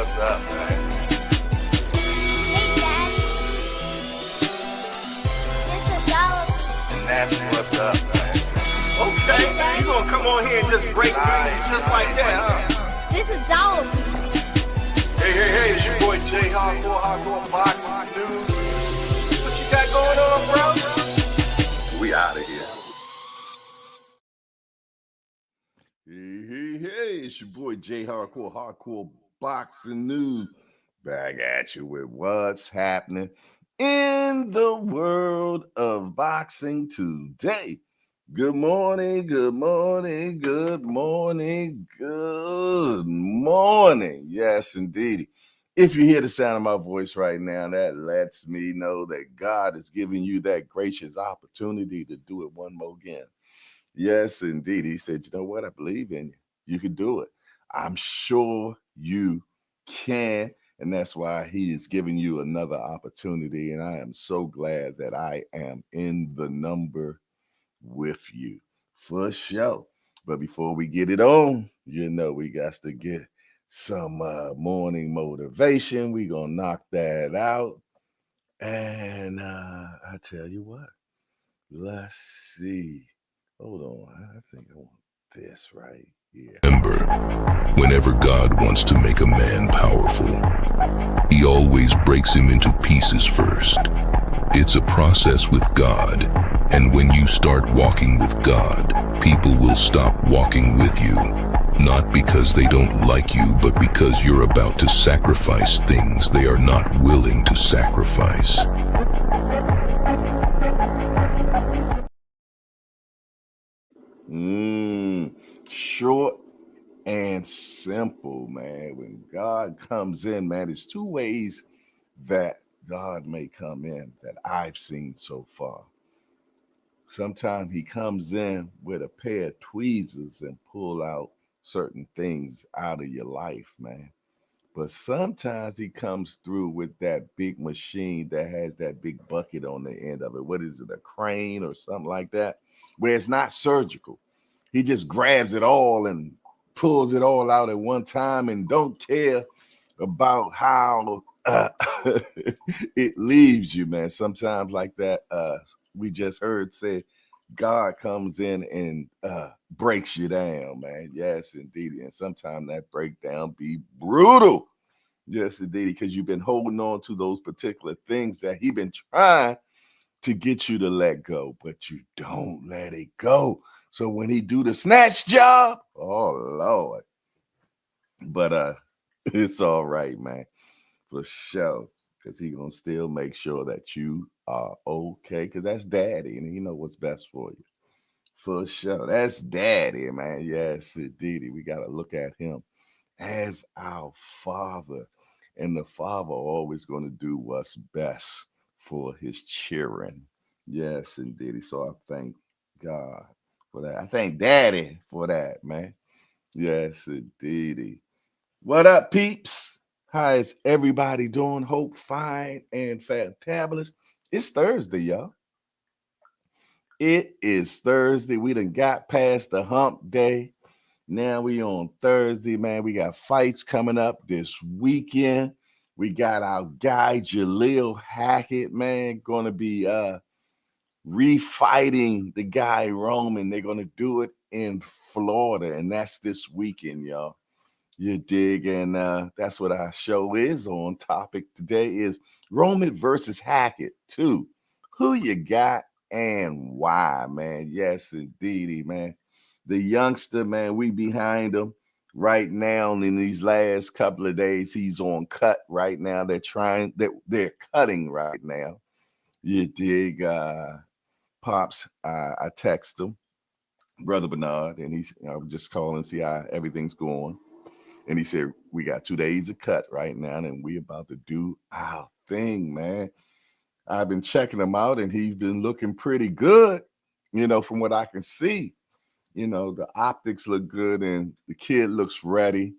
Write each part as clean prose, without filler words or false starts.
what's up, man? And that's what's up, man. Okay, you gonna come on here and just break news just like that, huh? This is Dollar. Hey, it's your boy Jay Hardcore Boxing News. What you got going on, bro? We out of here. Hey, it's your boy Jay Hardcore Boxing News. Back at you with what's happening in the world of boxing today. Good morning, good morning, good morning, good morning. Yes, indeed. If you hear the sound of my voice right now, that lets me know that God is giving you that gracious opportunity to do it one more again. Yes, indeed. He said, you know what? I believe in you. You can do it. I'm sure you can. And that's why he is giving you another opportunity. And I am so glad that I am in the number with you for sure. But before we get it on, we got to get some morning motivation. We're going to knock that out. And I tell you what, let's see. Hold on. I think I want this right here. Remember, whenever God wants to make a man powerful, he always breaks him into pieces first. It's a process with God, and when you start walking with God, people will stop walking with you. Not because they don't like you, but because you're about to sacrifice things they are not willing to sacrifice. Short and simple, man. When God comes in, man, there's two ways that God may come in that I've seen so far. Sometimes he comes in with a pair of tweezers and pull out certain things out of your life, man. But sometimes he comes through with that big machine that has that big bucket on the end of it. What is it, a crane or something like that? Where it's not surgical. He just grabs it all and pulls it all out at one time and don't care about how it leaves you, man. Sometimes like that, we just heard say, God comes in and breaks you down, man. Yes, indeed. And sometimes that breakdown be brutal. Yes, indeed, because you've been holding on to those particular things that he been trying to get you to let go, but you don't let it go. So when he do the snatch job, oh Lord. But it's all right, man, for sure. Because he gonna still make sure that you are okay. Because that's daddy, and he know what's best for you. For sure. That's daddy, man. Yes, indeed. We gotta look at him as our father. And the father always gonna do what's best for his children. Yes, indeed. So I thank God for that. I thank daddy for that, man. Yes, indeed. What up, peeps? How is everybody doing? Hope fine and fantabulous. It's Thursday, y'all. It is Thursday. We done got past the hump day. Now we on Thursday, man. We got fights coming up this weekend. We got our guy Jaleel Hackett, man, gonna be refighting the guy Roman. They're gonna do it in Florida, and that's this weekend, y'all. You dig? And that's what our show is on. Topic today is Roman versus Hackett 2. Who you got and why, man? Yes, indeedy, man. The youngster, man, we behind him right now. In these last couple of days, he's on cut right now. They're cutting right now. You dig? Pops, I text him, Brother Bernard, and I was just calling and see how everything's going. And he said, we got 2 days of cut right now, and we about to do our thing, man. I've been checking him out, and he's been looking pretty good, from what I can see. The optics look good, and the kid looks ready.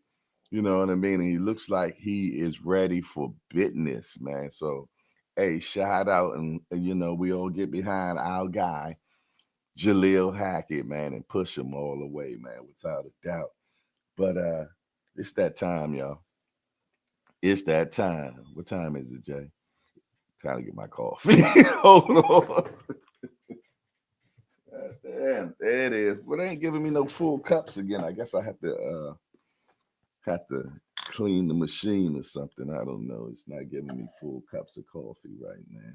You know what I mean? And he looks like he is ready for business, man. So, hey, shout out, and, we all get behind our guy, Jaleel Hackett, man, and push him all the way, man, without a doubt. But it's that time, y'all. It's that time. What time is it, Jay? Time to get my coffee. Hold on. Damn, there it is. But they ain't giving me no full cups again. I guess I have to clean the machine or something. I don't know. It's not giving me full cups of coffee right now.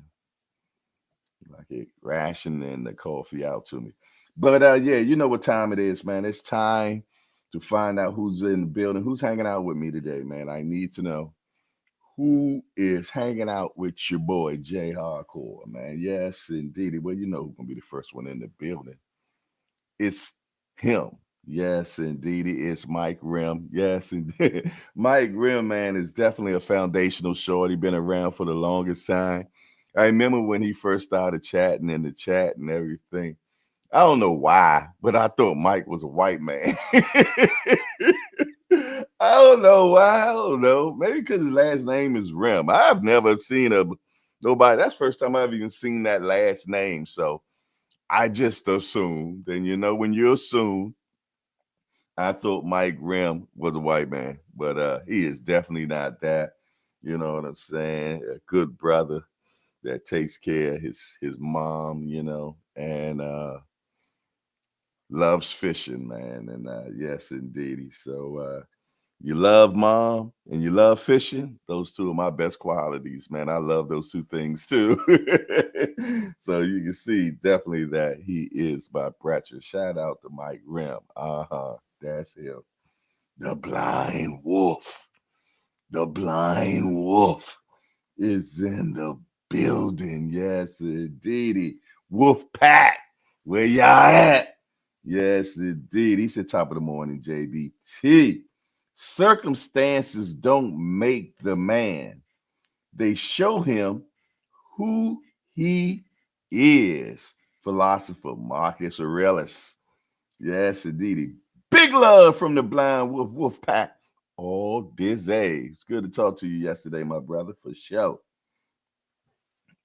Like it rationing the coffee out to me. But yeah, you know what time it is, man. It's time to find out who's in the building, who's hanging out with me today, man. I need to know who is hanging out with your boy Jay Hardcore, man. Yes, indeed. Well, you know who's gonna be the first one in the building. It's him. Yes, indeed. It's Mike Rim. Yes, indeed. Mike Rim, man, is definitely a foundational shorty. Been around for the longest time. I remember when he first started chatting in the chat and everything. I don't know why, but I thought Mike was a white man. I don't know why. I don't know. Maybe because his last name is Rim. I've never seen nobody. That's the first time I've even seen that last name. So I just assumed, and when you assume, I thought Mike Rim was a white man, but he is definitely not that. You know what I'm saying? A good brother that takes care of his mom, and loves fishing, man. And yes, indeed. So you love mom and you love fishing. Those two are my best qualities, man. I love those two things too. So you can see definitely that he is my brethren. Shout out to Mike Rim. That's him. The blind wolf. The blind wolf is in the building. Yes, indeedy. Wolf Pack, where y'all at? Yes, indeed. He said, top of the morning, JBT. Circumstances don't make the man. They show him who he is. Philosopher Marcus Aurelius. Yes, indeed. Big love from the Blind Wolf Pack all this age. It's good to talk to you yesterday, my brother, for sure.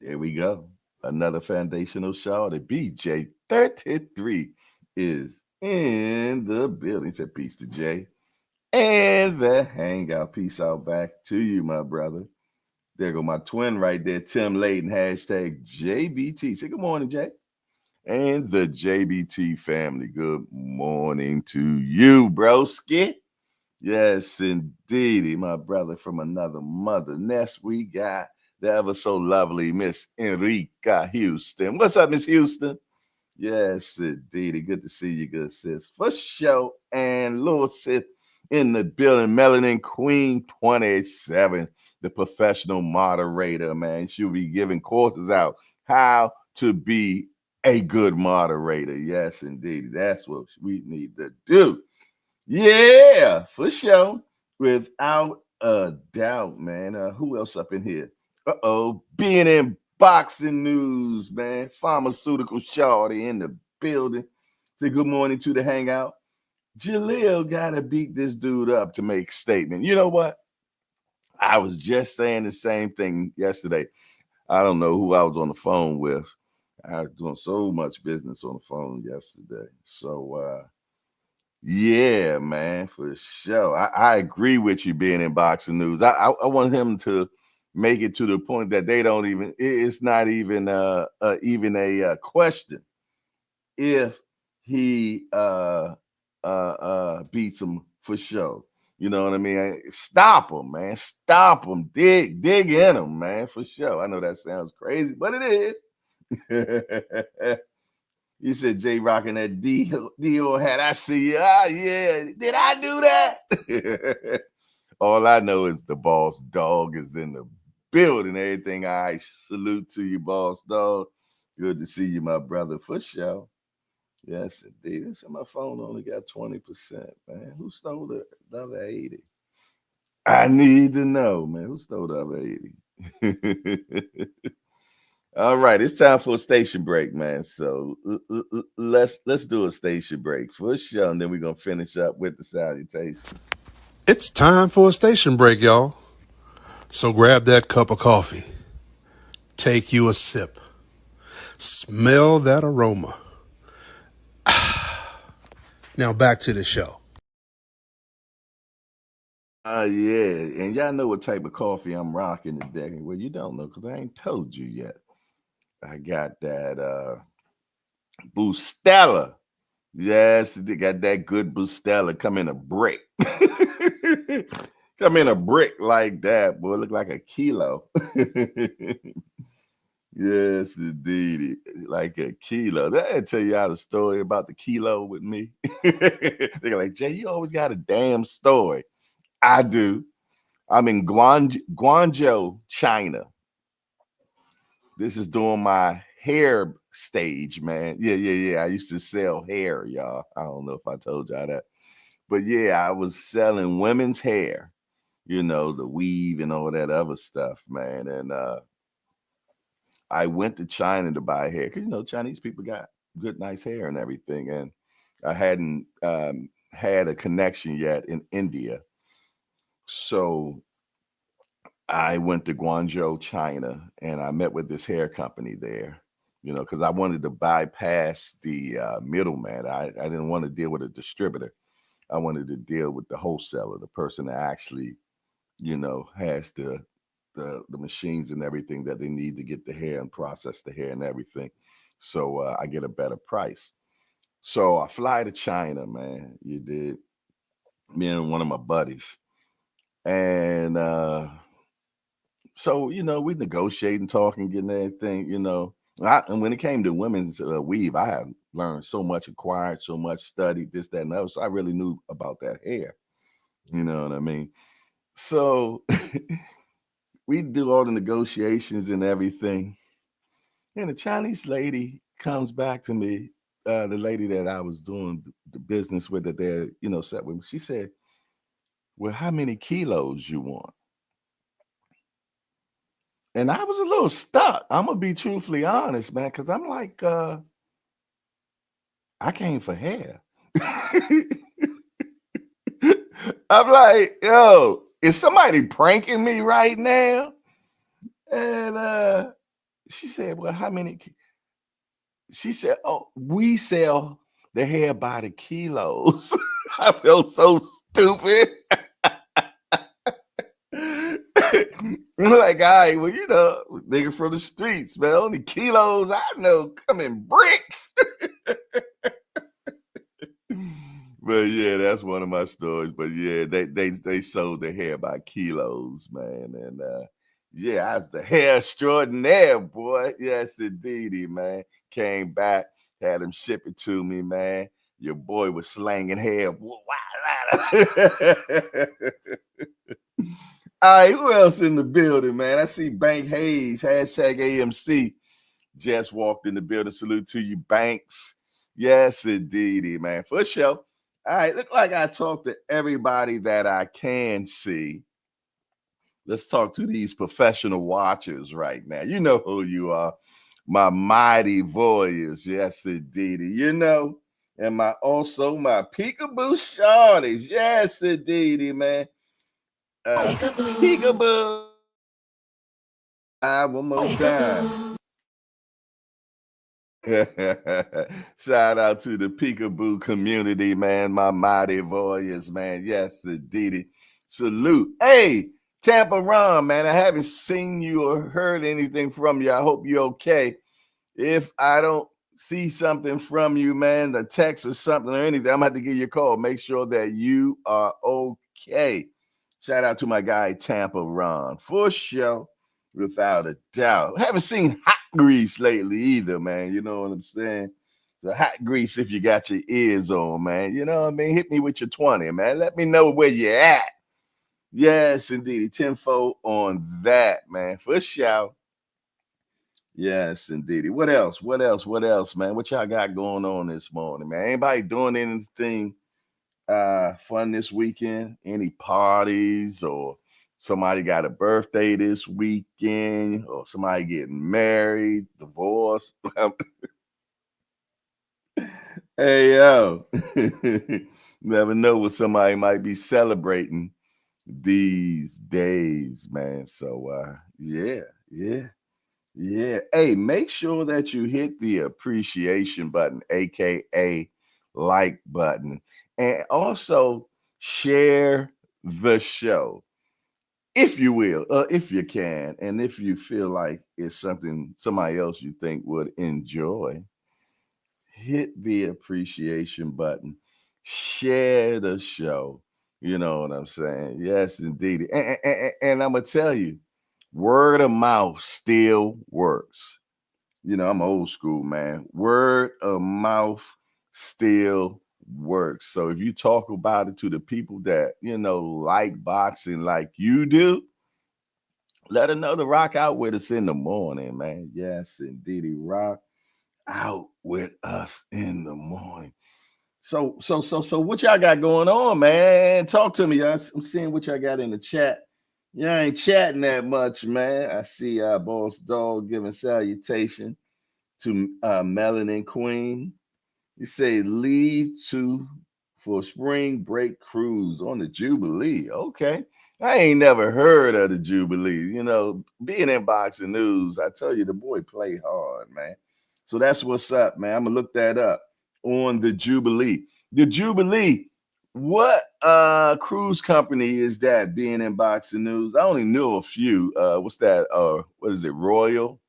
There we go. Another foundational shout. The BJ33 is in the building. He said, peace to Jay. And the hangout. Peace out back to you, my brother. There go my twin right there, Tim Layton, hashtag JBT. Say good morning, Jay. And the JBT family, good morning to you, broski. Yes, indeedy, my brother from another mother. Next, we got the ever so lovely Miss Enrica Houston. What's up, Miss Houston? Yes, indeedy. Good to see you, good sis. For sure. And little sis in the building, Melanin Queen 27, the professional moderator, man. She'll be giving courses out how to be a good moderator. Yes, indeed. That's what we need to do. Yeah, for sure. Without a doubt, man. Who else up in here? Being in boxing news, man. Pharmaceutical shawty in the building. Say good morning to the hangout. Jaleel gotta beat this dude up to make statement. You know what? I was just saying the same thing yesterday. I don't know who I was on the phone with. I was doing so much business on the phone yesterday. So yeah, man, for sure. I agree with you being in boxing news. I want him to make it to the point that they don't even. It's not even even a question if he beats him for sure. You know what I mean? Stop him, man. Stop him. Dig in him, man, for sure. I know that sounds crazy, but it is. You said J rocking that Dior hat. I see you. Ah, yeah. Did I do that? All I know is the boss dog is in the building. Everything I salute to you, boss dog. Good to see you, my brother, for sure. Yes, indeed. This my phone only got 20%, man. Who stole the other 80? I need to know, man. Who stole the other 80? All right, it's time for a station break, man. So let's do a station break for sure, and then we're gonna finish up with the salutation. It's time for a station break, y'all. So grab that cup of coffee, take you a sip, smell that aroma. Now back to the show. Yeah, and y'all know what type of coffee I'm rocking today. Well, you don't know because I ain't told you yet. I got that Bustella. Yes, they got that good Bustella. Come in a brick. Come in a brick like that, boy. Look like a kilo. Yes, indeed. Like a kilo. Did I tell y'all the story about the kilo with me? They're like, Jay, you always got a damn story. I do. I'm in Guangzhou, China. This is during my hair stage, man. Yeah. I used to sell hair, y'all. I don't know if I told y'all that. But yeah, I was selling women's hair, the weave and all that other stuff, man. And I went to China to buy hair because Chinese people got good, nice hair and everything. And I hadn't had a connection yet in India, so I went to Guangzhou, China, and I met with this hair company there. Because I wanted to bypass the middleman. I didn't want to deal with a distributor. I wanted to deal with the wholesaler, the person that actually, has the machines and everything that they need to get the hair and process the hair and everything. So I get a better price. So I fly to China, man. You did. Me and one of my buddies. And so, we negotiate and talk and getting everything. And when it came to women's weave, I have learned so much, acquired so much, studied this, that, and other. So I really knew about that hair. You know what I mean? So we do all the negotiations and everything. And the Chinese lady comes back to me, the lady that I was doing the business with that they're, set with me. She said, well, how many kilos you want? And I was a little stuck. I'm gonna be truthfully honest, man, because I'm like, I came for hair. I'm like, yo, is somebody pranking me right now? And she said, well, how many? She said, oh, we sell the hair by the kilos. I felt so stupid. I'm like, all right, well, nigga from the streets, man. Only kilos I know come in bricks. But yeah, that's one of my stories. But yeah, they sold the hair by kilos, man. And yeah, I was the hair extraordinaire, boy. Yes, indeedy, man. Came back, had him ship it to me, man. Your boy was slanging hair. All right, who else in the building, man? I see Bank Hayes, hashtag AMC, just walked in the building. Salute to you, Banks. Yes, indeedy, man. For sure. All right, look like I talked to everybody that I can see. Let's talk to these professional watchers right now. You know who you are. My mighty warriors. Yes, indeedy. And my peekaboo shorties. Yes, indeedy, man. Peekaboo. One more time. Shout out to the peekaboo community, man. My mighty warriors, man. Yes, indeedy. Salute. Hey, Tampa Ron, man. I haven't seen you or heard anything from you. I hope you're okay. If I don't see something from you, man, the text or something or anything, I'm gonna have to give you a call. Make sure that you are okay. Shout out to my guy Tampa Ron for sure, without a doubt. Haven't seen hot grease lately either, man. You know what I'm saying? So hot grease if you got your ears on, man. You know what I mean? Hit me with your 20, man. Let me know where you're at. Yes, indeed. Tenfold on that, man. For sure. Yes, indeed. What else? What else, man? What y'all got going on this morning, man? Anybody doing anything fun this weekend? Any parties, or somebody got a birthday this weekend, or somebody getting married, divorced? Hey, yo. Never know what somebody might be celebrating these days, man. So yeah. Hey, make sure that you hit the appreciation button, aka like button, and also share the show, if you will, if you can, and if you feel like it's something somebody else you think would enjoy, hit the appreciation button, share the show. You know what I'm saying? Yes, indeed. And I'm gonna tell you, word of mouth still works. You know, I'm old school, man. Word of mouth still works. So if you talk about it to the people that, like boxing like you do, let another rock out with us in the morning, man. Yes, indeed. Rock out with us in the morning. So what y'all got going on, man? Talk to me. I'm seeing what y'all got in the chat. Y'all ain't chatting that much, man. I see Boss Dog giving salutation to Melanin Queen. You say leave to for spring break cruise on the Jubilee. Okay. I ain't never heard of the Jubilee. Being in boxing news, I tell you, the boy play hard, man. So that's what's up, man. I'm gonna look that up on the Jubilee. The Jubilee, what cruise company is that being in boxing news? I only knew a few. What's that? What is it, Royal?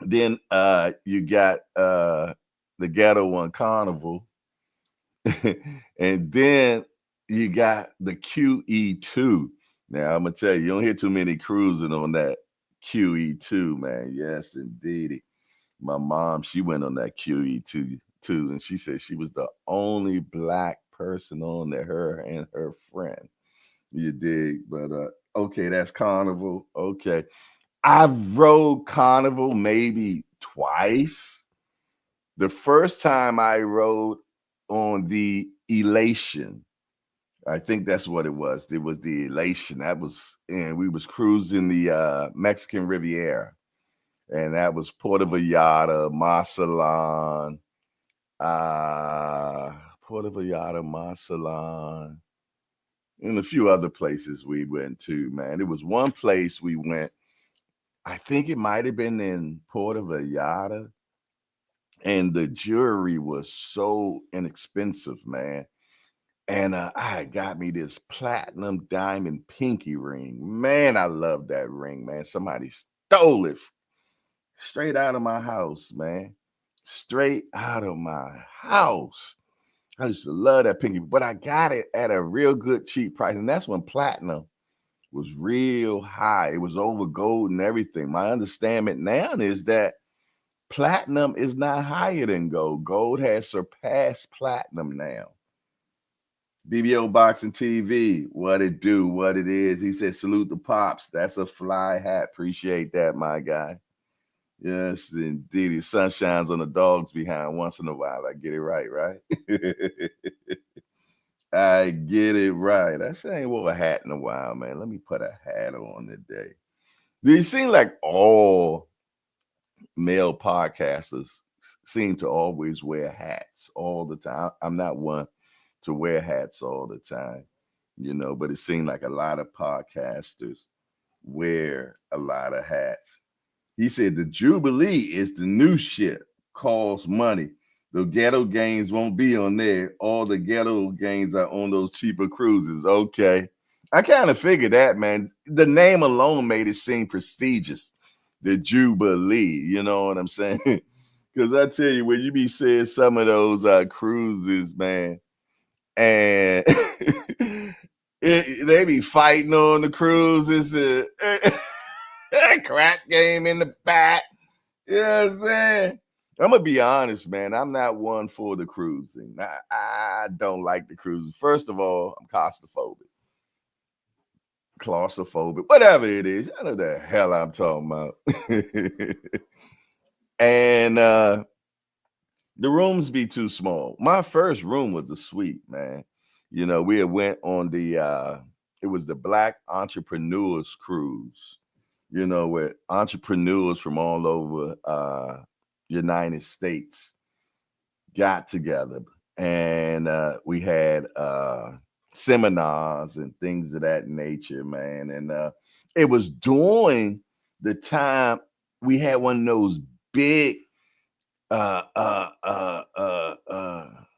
Then you got the Ghetto One Carnival. And then you got the QE2. Now I'm gonna tell you, you don't hear too many cruising on that QE2, man. Yes, indeed. My mom, she went on that QE2 too, and she said she was the only black person on there, her and her friend. You dig? But okay, that's Carnival. Okay. I've rode Carnival maybe twice. The first time I rode on the Elation, I think that's what it was. It was the Elation. And we was cruising the Mexican Riviera, and that was Puerto Vallarta, Marcelon, Puerto Vallarta, Marcelon, and a few other places we went to. Man, it was one place we went. I think it might have been in Puerto Vallarta, and the jewelry was so inexpensive, man. And I got me this platinum diamond pinky ring. Man, I love that ring, man. Somebody stole it straight out of my house, man. Straight out of my house. I used to love that pinky, but I got it at a real good cheap price. And that's when platinum was real high. It was over gold and everything. My understanding now is that platinum is not higher than gold. Gold has surpassed platinum now. BBO Boxing TV, what it do, what it is. He said, salute the pops. That's a fly hat. Appreciate that, my guy. Yes, indeed. The sun shines on the dogs behind once in a while. I get it right, right? I get it right. I say I ain't wore a hat in a while, man. Let me put a hat on today. Do you seem like all male podcasters seem to always wear hats all the time? I'm not one to wear hats all the time, but it seemed like a lot of podcasters wear a lot of hats. He said the Jubilee is the new shit, costs money. The ghetto games won't be on there. All the ghetto games are on those cheaper cruises. Okay. I kind of figured that, man. The name alone made it seem prestigious. The Jubilee, you know what I'm saying? Because I tell you, when you be seeing some of those cruises, man, and they be fighting on the cruises, crack game in the back. You know what I'm saying? I'm gonna be honest, man. I'm not one for the cruising. I don't like the cruising. First of all, I'm claustrophobic, whatever it is. I know the hell I'm talking about. And the rooms be too small. My first room was a suite, man. We had went on it was the Black Entrepreneurs Cruise, where entrepreneurs from all over United States got together, and we had seminars and things of that nature, man. And it was during the time we had one of those big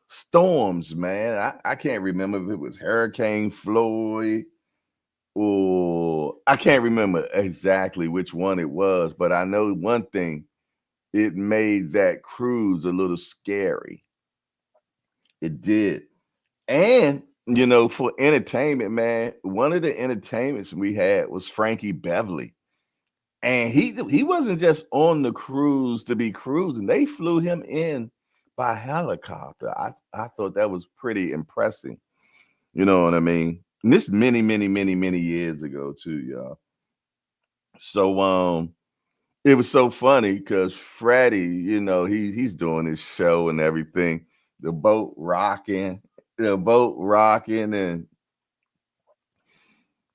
storms, man. I can't remember if it was Hurricane Floyd or I can't remember exactly which one it was, but I know one thing, it made that cruise a little scary. It did. And for entertainment, man, one of the entertainments we had was Frankie Beverly. And he wasn't just on the cruise to be cruising. They flew him in by helicopter. I thought that was pretty impressive. You know what I mean? And this many, many, many, many years ago too, y'all. So it was so funny because Freddie, he's doing his show and everything. The boat rocking, and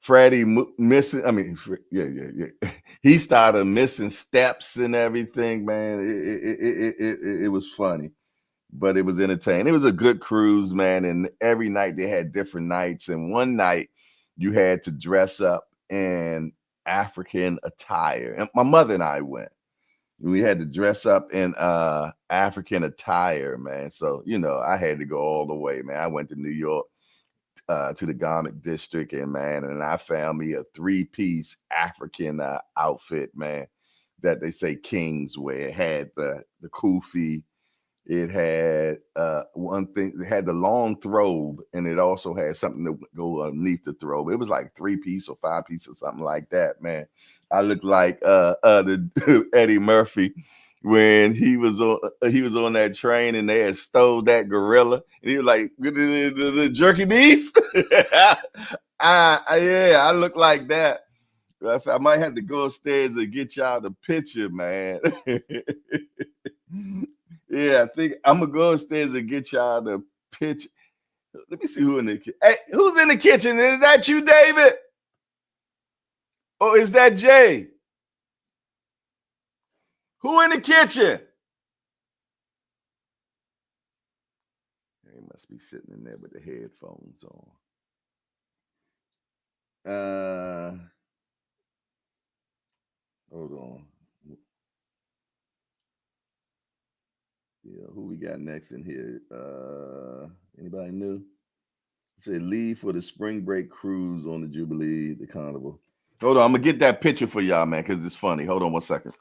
Freddie missing. I mean, yeah. He started missing steps and everything. Man, it was funny, but it was entertaining. It was a good cruise, man. And every night they had different nights. And one night you had to dress up in African attire. And my mother and I went. We had to dress up in African attire, man. So I had to go all the way, man. I went to New York to the garment district, and I found me a 3-piece African outfit, man, that they say kings wear. It had the kufi, it had one thing, it had the long throbe, and it also had something to go underneath the throbe. It was like 3-piece or 5-piece or something like that, man. I looked like the Eddie Murphy when he was on that train and they had stole that gorilla, and he was like the jerky beef. I look like that. I might have to go upstairs and get y'all the picture, man. Yeah, I think I'm gonna go upstairs and get y'all the picture. Let me see who in the kitchen. Hey, who's in the kitchen? Is that you, David? Or is that Jay? Who in the kitchen? He must be sitting in there with the headphones on. Hold on. Yeah, who we got next in here? Anybody new? It said leave for the spring break cruise on the Jubilee, the Carnival. Hold on, I'm gonna get that picture for y'all, man, because it's funny. Hold on 1 second.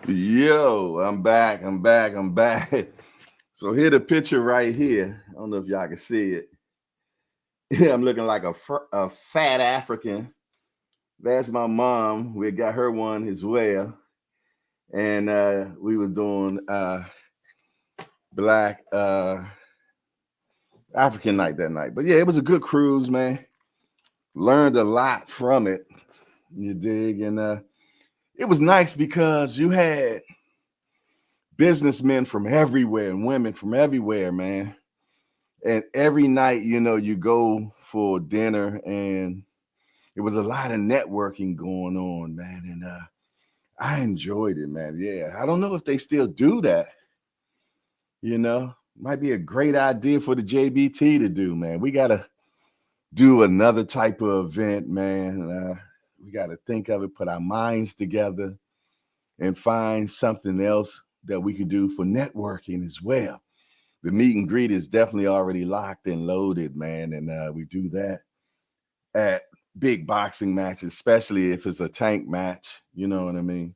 Yo, I'm back. So here the picture right here. I don't know if y'all can see it. I'm looking like a fat African. That's my mom. We got her one as well. And we was doing black African night that night. But yeah, it was a good cruise, man. Learned a lot from it. You dig? And it was nice because you had businessmen from everywhere and women from everywhere, man. And every night, you go for dinner, and it was a lot of networking going on, man. And I enjoyed it, man. Yeah, I don't know if they still do that. Might be a great idea for the JBT to do, man. We gotta do another type of event, man. We gotta think of it, put our minds together, and find something else that we can do for networking as well. The meet and greet is definitely already locked and loaded, man. And we do that at big boxing matches, especially if it's a tank match. You know what I mean?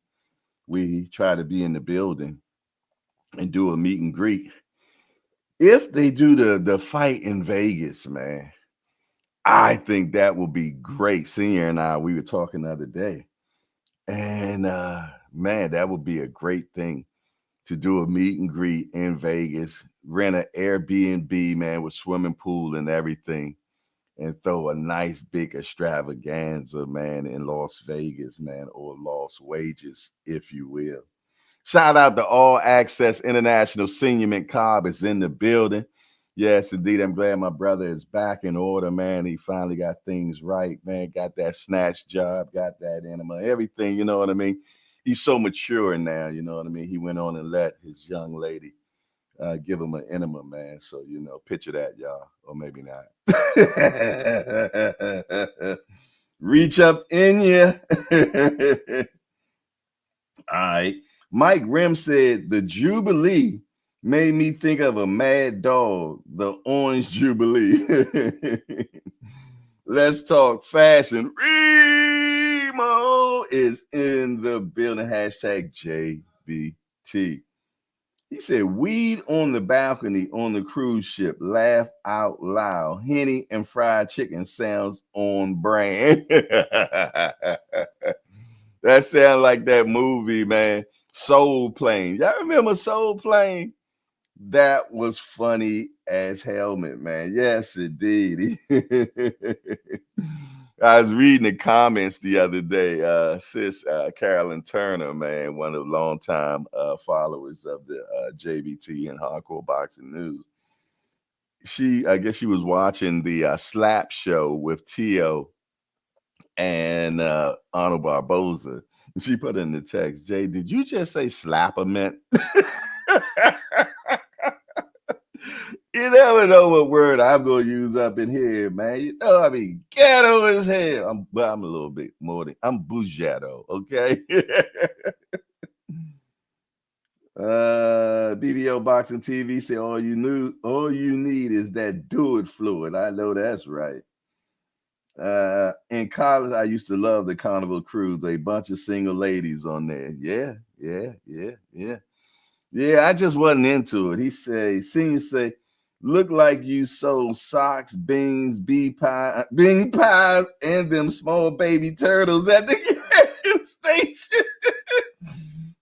We try to be in the building and do a meet and greet. If they do the fight in Vegas, man, I think that will be great. Senior and I, we were talking the other day. And man, that would be a great thing to do a meet and greet in Vegas, rent an Airbnb, man, with swimming pool and everything, and throw a nice big extravaganza, man, in Las Vegas, man, or Las Wages, if you will. Shout out to All Access International. Senior McCobb is in the building. Yes, indeed. I'm glad my brother is back in order, man. He finally got things right, man. Got that snatch job, got that enema, everything, you know what I mean? He's so mature now, you know what I mean? He went on and let his young lady give him an enema, man. So, you know, picture that, y'all, or maybe not. Reach up in you. All right. Mike Rim said the Jubilee made me think of a mad dog, the Orange Jubilee. Let's talk fashion. Remo is in the building. Hashtag JBT. He said, weed on the balcony on the cruise ship. Laugh out loud. Henny and fried chicken sounds on brand. That sounds like that movie, man. Soul Plane. Y'all remember Soul Plane? That was funny as helmet, man. Yes, indeed. I was reading the comments the other day. Sis Carolyn Turner, man, one of the longtime followers of the JBT and Hardcore Boxing News. I guess she was watching the Slap Show with Tio and Arnold Barboza. She put in the text, Jay, did you just say slapperment? You never know what word I'm going to use up in here, man. You know, I mean, ghetto as hell. I'm a little bit more than, I'm bougetto, okay? BBO Boxing TV say all you need is that do it fluid. I know that's right. In college, I used to love the Carnival Cruise. A bunch of single ladies on there. Yeah. I just wasn't into it. He say, senior say, look like you sold socks, beans, bean pies, and them small baby turtles at the gas station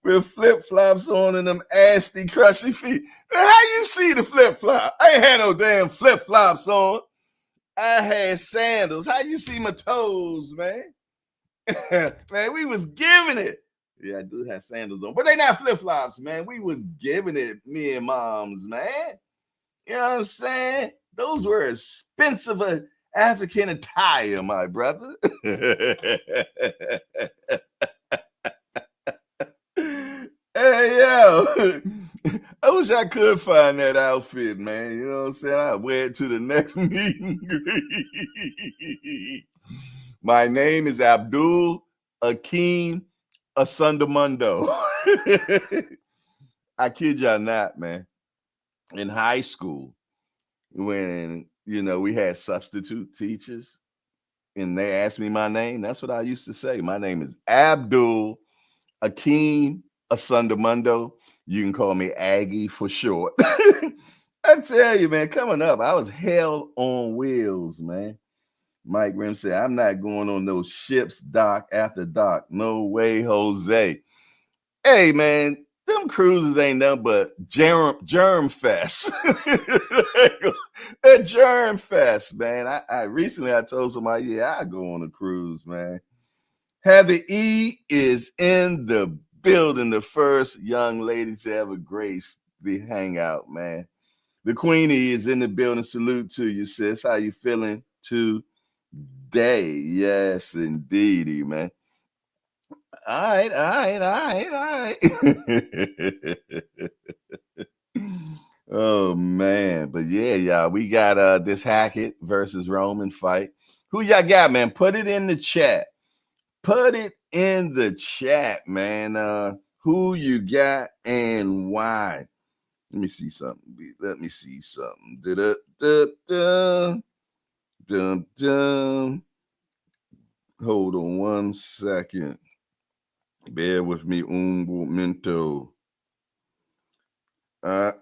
with flip flops on and them asty, crushy feet. How you see the flip flop? I ain't had no damn flip flops on. I had sandals. How you see my toes, man? Man, we was giving it. Yeah, I do have sandals on, but they not flip flops, man. We was giving it, me and moms, man. You know what I'm saying? Those were expensive African attire, my brother. Hey, yo. I wish I could find that outfit, man. You know what I'm saying? I'll wear it to the next meeting. My name is Abdul Akeem Asundamundo. I kid y'all not, man. In high school, when, you know, we had substitute teachers and they asked me my name, that's what I used to say. My name is Abdul Akeem Asundamundo. You can call me Aggie for short. I tell you, man, coming up, I was hell on wheels, man. Mike Rim said, I'm not going on those ships, dock after dock. No way, Jose. Hey, man, them cruises ain't nothing but germ fest. A germ fest, man. I recently I told somebody, yeah, I go on a cruise, man. Heather E is in the building, the first young lady to ever grace the hangout, man. The Queenie is in the building. Salute to you, sis. How you feeling today? Yes, indeedy, man. All right. Oh man, but yeah, y'all, we got this Hackett versus Roman fight. Who y'all got, man? Put it in the chat. Put it in the chat, man. Who you got and why? Let me see something. Dum. Hold on one second. Bear with me un momento. Hold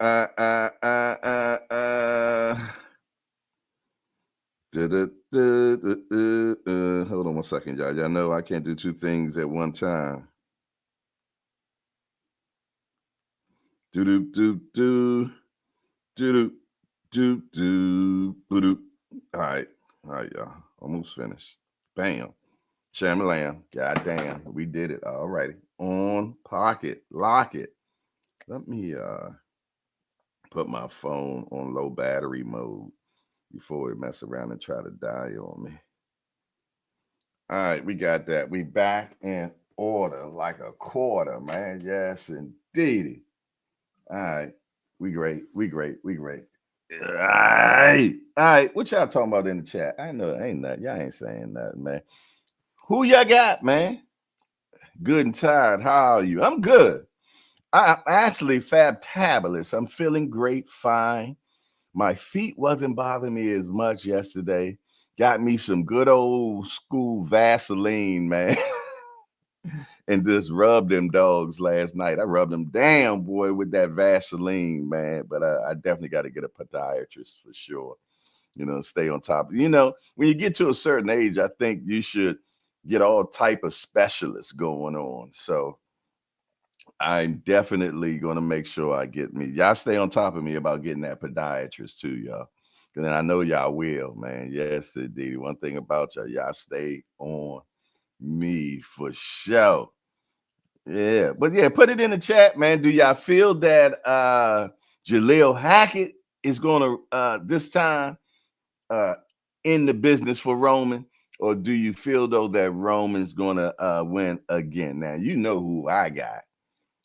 on one second, y'all. Y'all know I can't do two things at one time. All right, y'all. Almost finished. Bam. Shamalam. Goddamn. We did it. All righty. On pocket. Lock it. Let me put my phone on low battery mode before we mess around and try to die on me. All right, we got that. We back in order like a quarter, man. Yes, indeed. All right. We great. We great. We great. All right. All right. What y'all talking about in the chat? I know ain't nothing. Y'all ain't saying nothing, man. Who y'all got, man? Good and tired. How are you? I'm good. I'm actually fabtabulous. I'm feeling great, fine. My feet wasn't bothering me as much yesterday. Got me some good old school Vaseline, man. And just rubbed them dogs last night. I rubbed them down, boy, with that Vaseline, man. But I definitely got to get a podiatrist for sure. Stay on top. When you get to a certain age, I think you should get all type of specialists going on. So I'm definitely going to make sure I get me. Y'all stay on top of me about getting that podiatrist too, y'all. And then I know y'all will, man. Yes, indeed. One thing about y'all stay on me for sure. Yeah, but yeah, put it in the chat, man. Do y'all feel that Jaleel Hackett is gonna this time uh in the business for Roman, or do you feel though that Roman's gonna win again? Now you know who I got.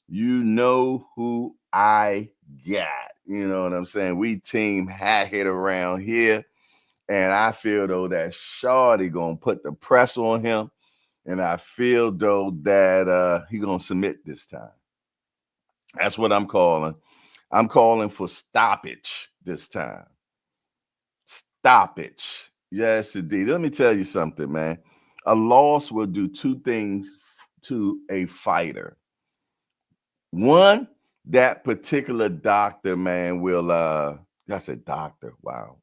You know who I got. You know what I'm saying? We team Hackett around here, and I feel though that Shawty gonna put the press on him. And I feel though that he gonna submit this time. That's what I'm calling. I'm calling for stoppage this time. Stoppage. Yes, indeed. Let me tell you something, man. A loss will do two things to a fighter. One, that particular doctor, man, will I said doctor. Wow.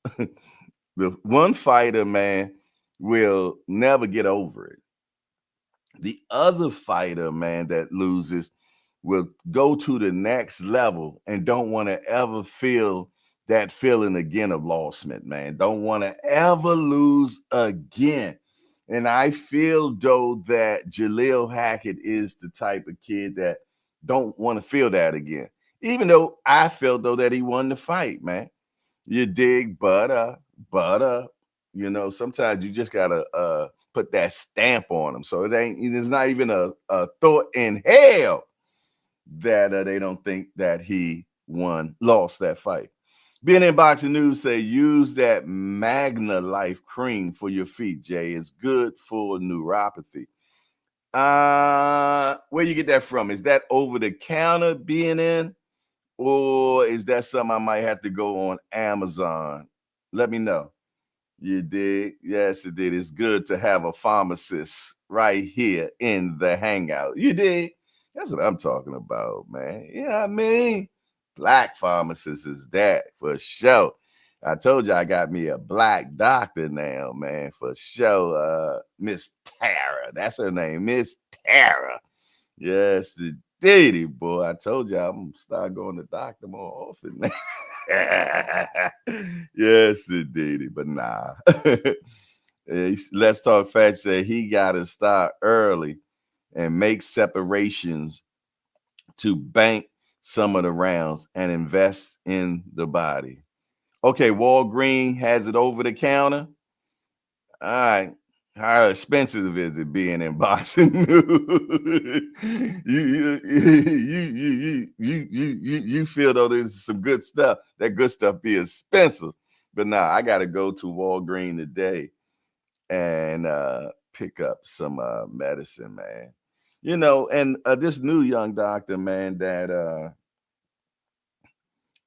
The one fighter, man, will never get over it. The other fighter, man, that loses will go to the next level and don't want to ever feel that feeling again of lostment, man. Don't want to ever lose again. And I feel though that Jaleel Hackett is the type of kid that don't want to feel that again. Even though I felt though that he won the fight, man. You dig, but sometimes you just gotta put that stamp on them. So there's not even a thought in hell that they don't think that he lost that fight. Being in boxing news say use that Magna Life cream for your feet, Jay. It's good for neuropathy. Where you get that from? Is that over the counter BNN? Or is that something I might have to go on Amazon? Let me know. You did? Yes, it did. It's good to have a pharmacist right here in the hangout. You did? That's what I'm talking about, man. Yeah, I mean, black pharmacist is that for sure. I told you I got me a black doctor now, man, for sure. Miss Tara. That's her name, Miss Tara. Yes, indeed, boy. I told you I'm gonna start going to doctor more often. Yes, indeed, but nah. Let's talk facts. Said he got to start early and make separations to bank some of the rounds and invest in the body. Okay, Walgreens has it over the counter. All right. How expensive is it being in boxing news? You feel though there's some good stuff. That good stuff be expensive. But now I gotta go to Walgreens today and pick up some medicine, man. And this new young doctor, man, that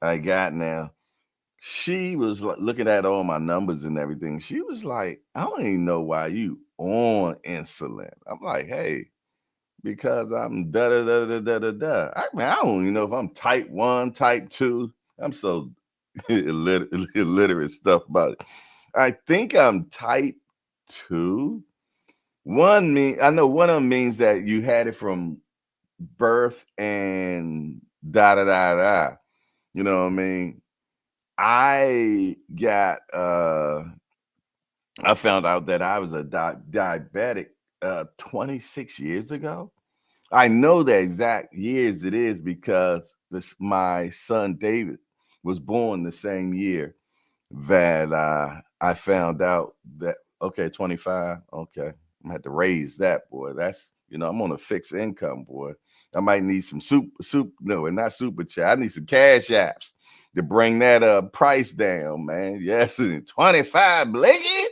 I got now. She was looking at all my numbers and everything. She was like, I don't even know why you on insulin. I'm like, hey, because I'm da da da da da da da. I don't even know if I'm type 1, type 2. I'm so illiterate stuff about it. I think I'm type 2. I know one of them means that you had it from birth and da da da da. You know what I mean? I got I found out that I was a diabetic 26 years ago. I know the exact years it is because my son David was born the same year that I found out that, okay, 25. Okay. I'm gonna have to raise that, boy. That's, I'm on a fixed income, boy. I might need some no, and not super chat. I need some cash apps to bring that price down, man. Yes, 25, Blakey.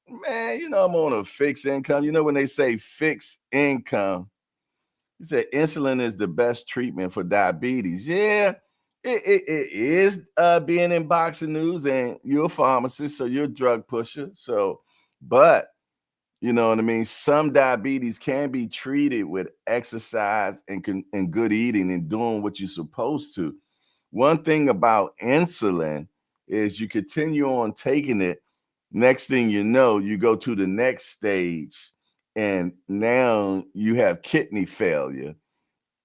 Man, I'm on a fixed income. When they say fixed income, he said insulin is the best treatment for diabetes. Yeah, it is being in boxing news, and you're a pharmacist, so you're a drug pusher. So, but you know what I mean? Some diabetes can be treated with exercise and good eating and doing what you're supposed to. One thing about insulin is you continue on taking it. Next thing you know, you go to the next stage, and now you have kidney failure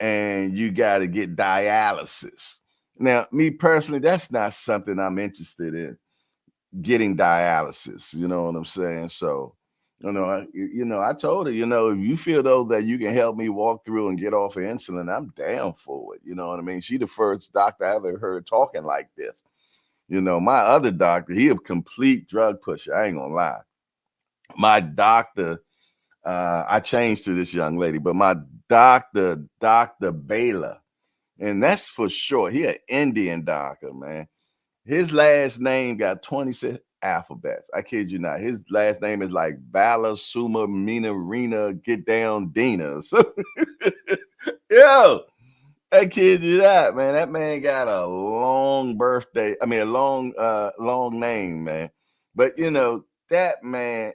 and you got to get dialysis. Now, me personally, that's not something I'm interested in, getting dialysis. You know what I'm saying? So, I told her, if you feel though that you can help me walk through and get off of insulin, I'm down for it. You know what I mean? She the first doctor I ever heard talking like this. My other doctor, he a complete drug pusher. I ain't gonna lie. My doctor, I changed to this young lady, but my doctor, Dr. Baylor, and that's for sure. He an Indian doctor, man. His last name got 26 alphabets. I kid you not. His last name is like Bala Suma Mina Rena Get Down Dina. So, yo, I kid you not, man. That man got a long birthday. I mean, a long name, man. But that man,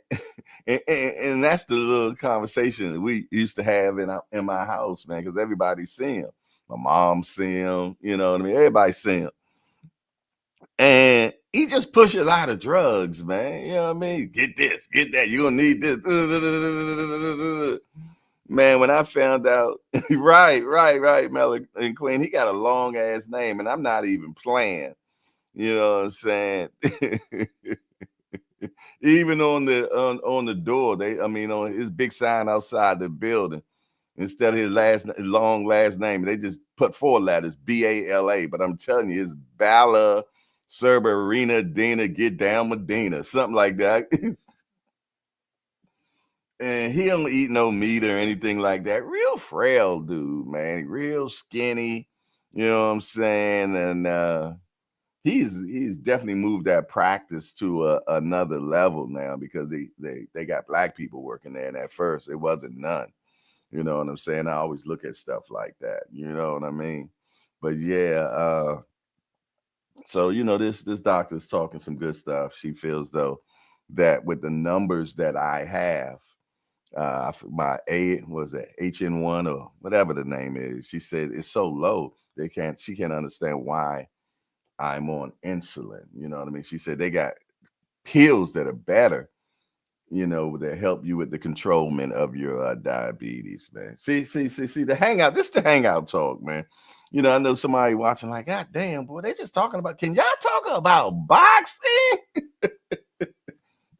and that's the little conversation that we used to have in my house, man, because everybody see him. My mom see him, you know what I mean? Everybody see him. And he just push a lot of drugs, man. You know what I mean? Get this, get that. You're gonna need this. Man, when I found out, right, Mel and Queen, he got a long ass name, and I'm not even playing. You know what I'm saying? Even on the door, on his big sign outside the building, instead of his long last name, they just put 4 letters, Bala. But I'm telling you, it's Bala Cerberina Dina Get Down Medina, something like that. And he don't eat no meat or anything like that. Real frail dude, man. Real skinny. You know what I'm saying? And he's definitely moved that practice to another level now, because they got black people working there, and at first it wasn't none. You know what I'm saying? I always look at stuff like that. You know what I mean? But yeah, so this doctor's talking some good stuff. She feels though that with the numbers that I have, my A was it HN1 or whatever the name is. She said it's so low she can't understand why I'm on insulin. You know what I mean? She said they got pills that are better, that help you with the controlment of your diabetes, man. See, the hangout. This is the hangout talk, man. I know somebody watching like, God damn, boy, they just talking about. Can y'all talk about boxing?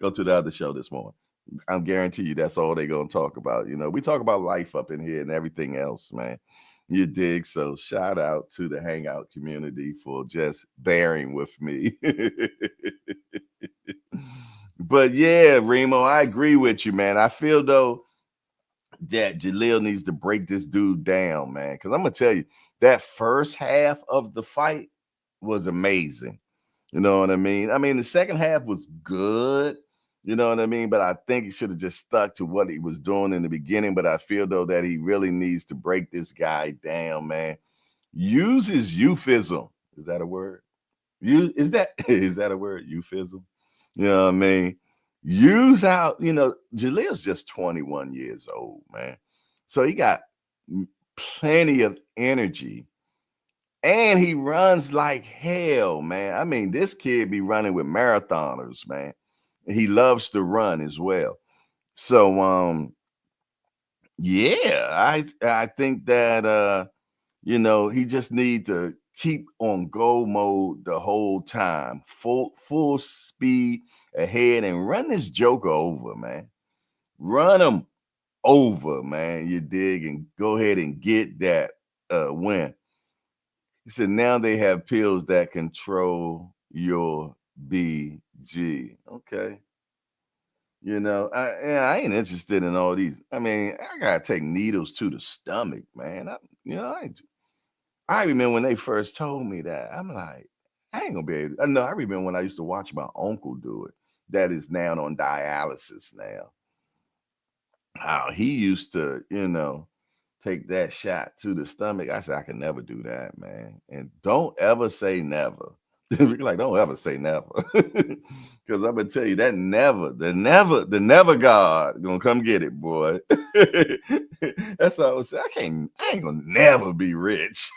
Go to the other show this morning. I'm guarantee you that's all they're gonna talk about. We talk about life up in here and everything else, man. You dig? So shout out to the hangout community for just bearing with me. But yeah, Remo, I agree with you, man. I feel though that Jaleel needs to break this dude down, man. Because I'm gonna tell you, that first half of the fight was amazing. You know what I mean? I mean, the second half was good. You know what I mean? But I think he should have just stuck to what he was doing in the beginning. But I feel though that he really needs to break this guy down, man. Use his euphemism. Is that a word? Is that a word? Euphemism? You know what I mean? Use out, Jaleel's just 21 years old, man. So he got plenty of energy. And he runs like hell, man. I mean, this kid be running with marathoners, man. He loves to run as well. So yeah, I think that he just need to keep on go mode the whole time, full speed ahead, and run this joker over, man. Run him. over, man. You dig? And go ahead and get that win. He said, now they have pills that control your BG. Okay. I ain't interested in all these. I mean, I gotta take needles to the stomach, man. I remember when they first told me that. I'm like, I ain't gonna be able. No, I remember when I used to watch my uncle do it. That is now on dialysis now. How he used to, take that shot to the stomach. I said, I can never do that, man. And don't ever say never. Like, don't ever say never. Because I'm gonna tell you that the never God gonna come get it, boy. That's all I was saying. I ain't gonna never be rich.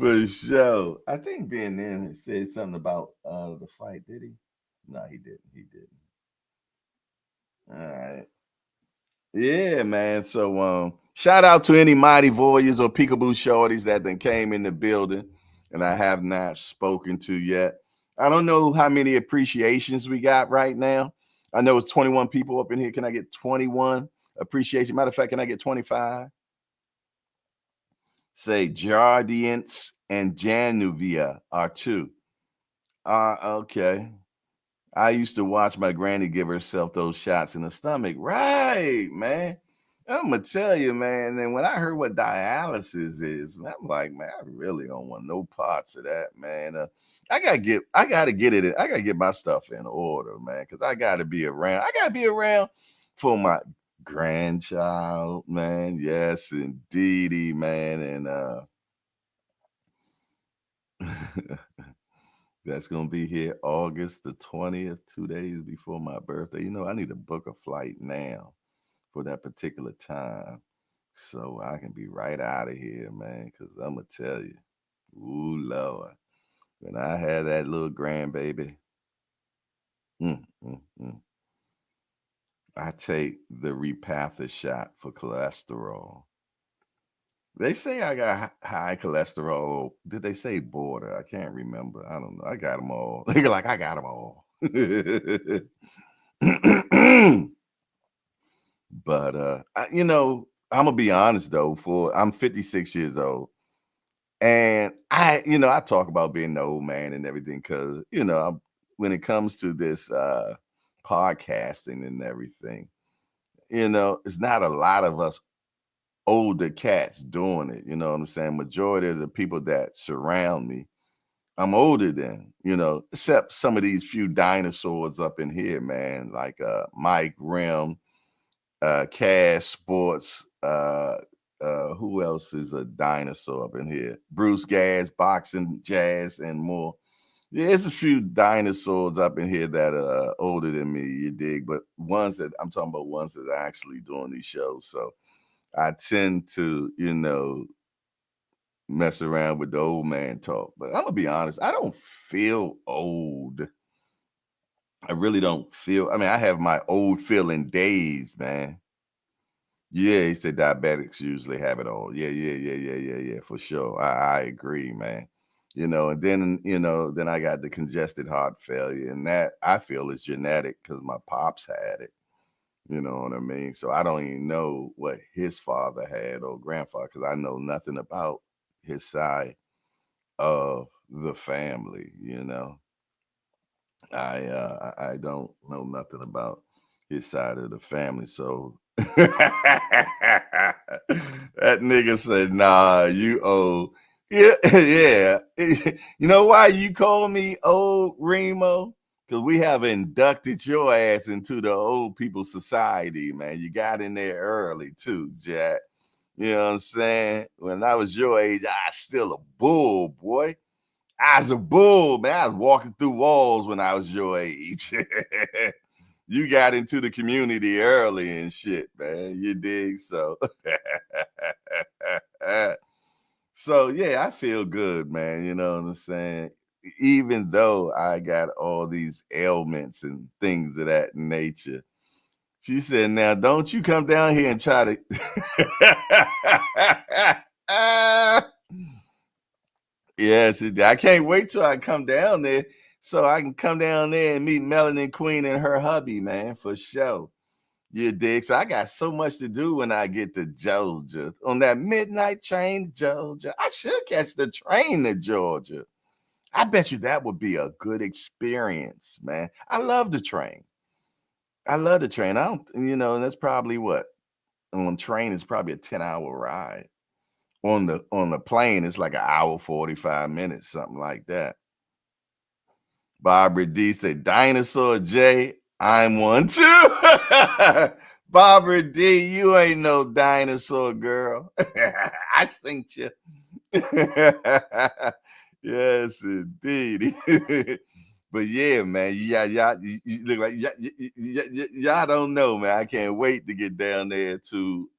For sure. I think Ben then said something about the fight, did he? No, he didn't. He didn't. All right. Yeah, man. So shout out to any mighty warriors or peekaboo shorties that then came in the building and I have not spoken to yet. I don't know how many appreciations we got right now. I know it's 21 people up in here. Can I get 21 appreciation? Matter of fact, can I get 25? Say Jardiance and Januvia are two. Okay. I used to watch my granny give herself those shots in the stomach. Right, man. I'm gonna tell you, man. And when I heard what dialysis is, man, I'm like, man, I really don't want no parts of that, man. I gotta get it. I gotta get my stuff in order, man, because I gotta be around. I gotta be around for my grandchild, man. Yes, indeedy, man. And that's gonna be here August the 20th, 2 days before my birthday. I need to book a flight now for that particular time so I can be right out of here, man. Cause I'm gonna tell you, ooh Lord, when I had that little grandbaby, mm, mm, mm, I take the Repatha shot for cholesterol. They say I got high cholesterol. Did they say border? I can't remember. I don't know. I got them all. They like I got them all. But I'm gonna be honest though. I'm 56 years old, and I talk about being the old man and everything because when it comes to this podcasting and everything, it's not a lot of us older cats doing it. You know what I'm saying? Majority of the people that surround me, I'm older than, except some of these few dinosaurs up in here, man, like Mike Rim, Cash Sports, who else is a dinosaur up in here? Bruce Gas, Boxing Jazz, and more. Yeah, there's a few dinosaurs up in here that are older than me, you dig? But I'm talking about ones that are actually doing these shows. So I tend to, mess around with the old man talk. But I'm gonna be honest, I don't feel old. I really don't feel. I mean, I have my old feeling days, man. Yeah, he said diabetics usually have it all. Yeah, for sure. I agree, man. And then I got the congested heart failure, and that I feel is genetic because my pops had it. You know what I mean? So I don't even know what his father had or grandfather because I know nothing about his side of the family. I don't know nothing about his side of the family. So that nigga said, "Nah, you old." Yeah, yeah. You know why you call me old, Remo? Because we have inducted your ass into the old people society, man. You got in there early too, Jack. You know what I'm saying? When I was your age, I was still a bull, boy. I was a bull, man. I was walking through walls when I was your age. You got into the community early and shit, man. You dig? So, so yeah, I feel good, man. You know what I'm saying? Even though I got all these ailments and things of that nature. She said, now don't you come down here and try to yeah, I can't wait till I come down there. so I can come down there and meet Melanin Queen and her hubby, man, for sure. You dig? So I got so much to do when I get to Georgia on that midnight train to Georgia. I should catch the train to Georgia. I bet you that would be a good experience, man. I love the train. I love the train. I don't, that's probably what on train is probably a 10-hour ride. On the plane, it's like an hour 45 minutes, something like that. Barbara D said, Dinosaur J, I'm one too. Barbara D, you ain't no dinosaur girl. I synced you. Yes, indeed. But yeah, man, y'all you look like y'all don't know, man. I can't wait to get down there to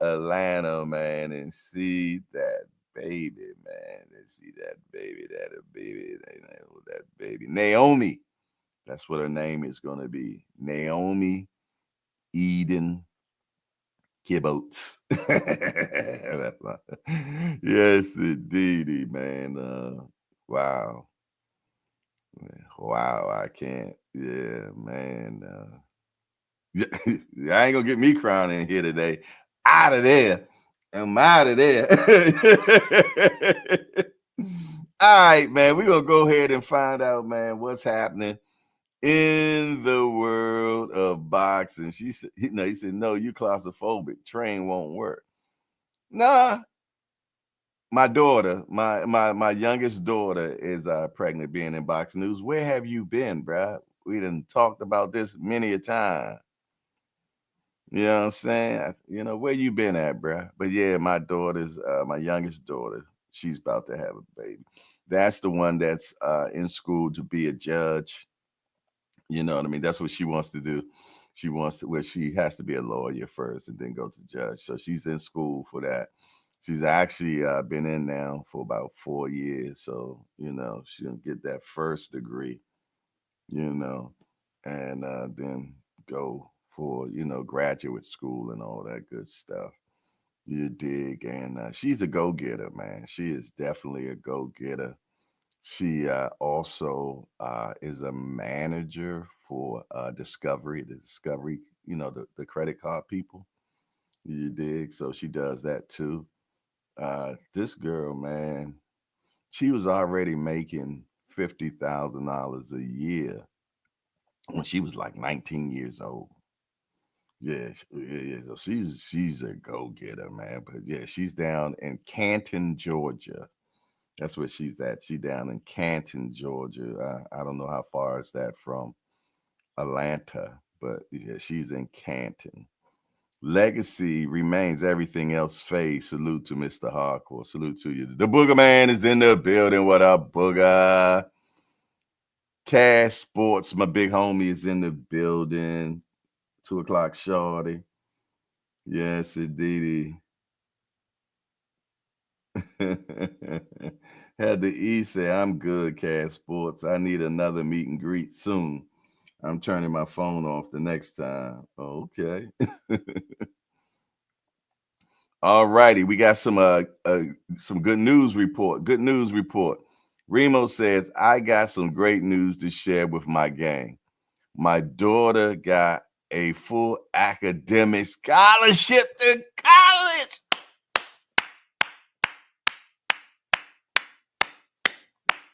Atlanta, man, and see that baby, man. And see that baby, that baby. Naomi. That's what her name is gonna be. Naomi Eden Kibbutz. Yes, indeedy, man. Wow. Wow, I can't. Yeah, man. I ain't gonna get me crying in here today. Out of there. I'm out of there. All right, man. We're gonna go ahead and find out, man, what's happening in the world of boxing. He said, no, you claustrophobic. Train won't work. Nah, my daughter, my youngest daughter is pregnant, being in boxing news. Where have you been, bruh? We done talked about this many a time. You know what I'm saying? Where you been at, bruh? But yeah, my daughter's my youngest daughter, she's about to have a baby. That's the one that's in school to be a judge. You know what I mean? That's what she wants to do. She has to be a lawyer first and then go to judge. So she's in school for that. She's actually been in now for about 4 years. So, she'll get that first degree, you know, and then go for, graduate school and all that good stuff. You dig? And she's a go-getter, man. She is definitely a go-getter. She also is a manager for Discovery, the credit card people. You dig? So she does that too. This girl, man, she was already making $50,000 a year when she was like 19 years old. Yeah, yeah. So she's a go getter, man. But yeah, she's down in Canton, Georgia. That's where she's at. She down in Canton, Georgia. I don't know how far is that from Atlanta, but yeah, she's in Canton. Legacy remains, everything else fades. Salute to Mr. Hardcore. Salute to you. The Booger Man is in the building. What up, Booger? Cash Sports, my big homie, is in the building. 2 o'clock shorty. Yes, indeedy. Had the E say, I'm good, Cash Sports. I need another meet and greet soon. I'm turning my phone off the next time. Okay. All righty. We got some good news report. Good news report. Remo says, I got some great news to share with my gang. My daughter got a full academic scholarship to college.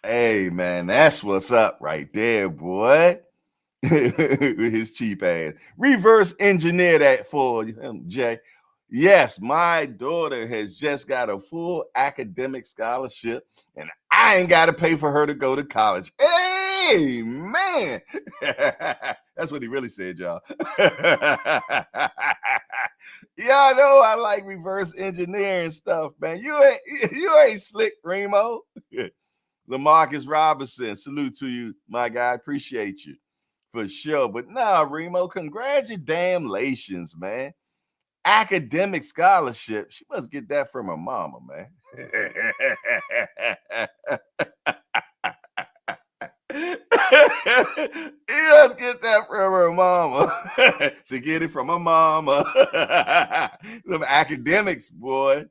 Hey, man, that's what's up right there, boy. His cheap ass. Reverse engineer that for him, Jay. Yes, my daughter has just got a full academic scholarship, and I ain't got to pay for her to go to college. Hey, man. That's what he really said, y'all. Y'all know I like reverse engineering stuff, man. You ain't slick, Remo. LaMarcus Robinson, salute to you, my guy. Appreciate you for sure. But nah, Remo, congratulations, man. Academic scholarship. She must get that from her mama, man. He must get that from her mama. She get it from her mama. Some academics, boy.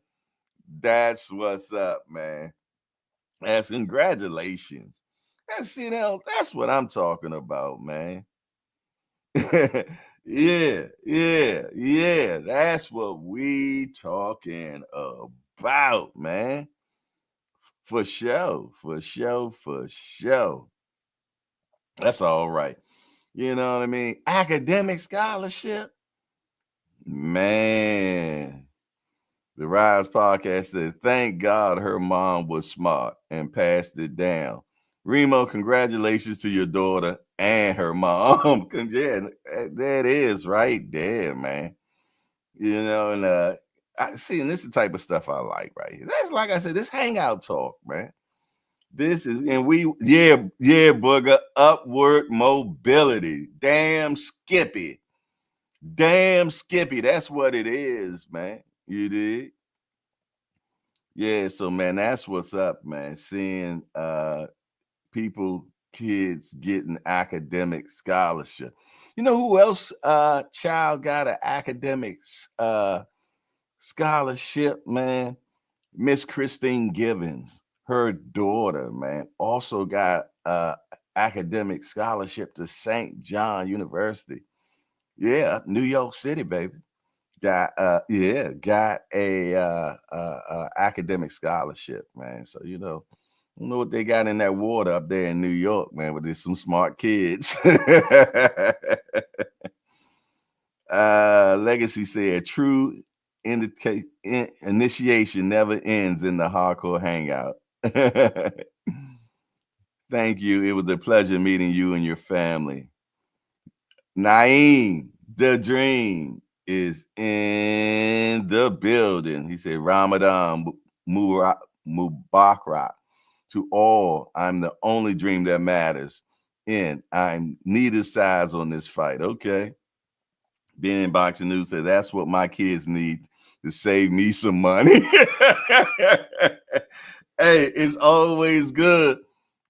That's what's up, man. That's congratulations. That's what I'm talking about, man. Yeah, yeah. That's what we talking about, man. For sure, for sure, for sure. That's all right. You know what I mean? Academic scholarship, man. The Rise podcast says, thank God her mom was smart and passed it down. Remo, congratulations to your daughter and her mom. Yeah, that is right there, man. You know, and I see, and this is the type of stuff I like right here. That's like I said, this hangout talk, man. This is, and booger, upward mobility. Damn Skippy. Damn Skippy. That's what it is, man. You did? Yeah, so man, that's what's up, man. Seeing people, kids getting academic scholarship. You know who else child got an academic scholarship, man? Miss Christine Givens, her daughter, man, also got academic scholarship to St. John University. Yeah, New York City, baby. Got a academic scholarship, man. So I don't know what they got in that water up there in New York, man, but there's some smart kids. Legacy said, true initiation never ends in the hardcore hangout. Thank you. It was a pleasure meeting you and your family. Naeem, the dream is in the building. He said, Ramadan Mubarak to all. I'm the only dream that matters. And I'm neither sides on this fight. Okay. Being in boxing news said that's what my kids need to save me some money. Hey, it's always good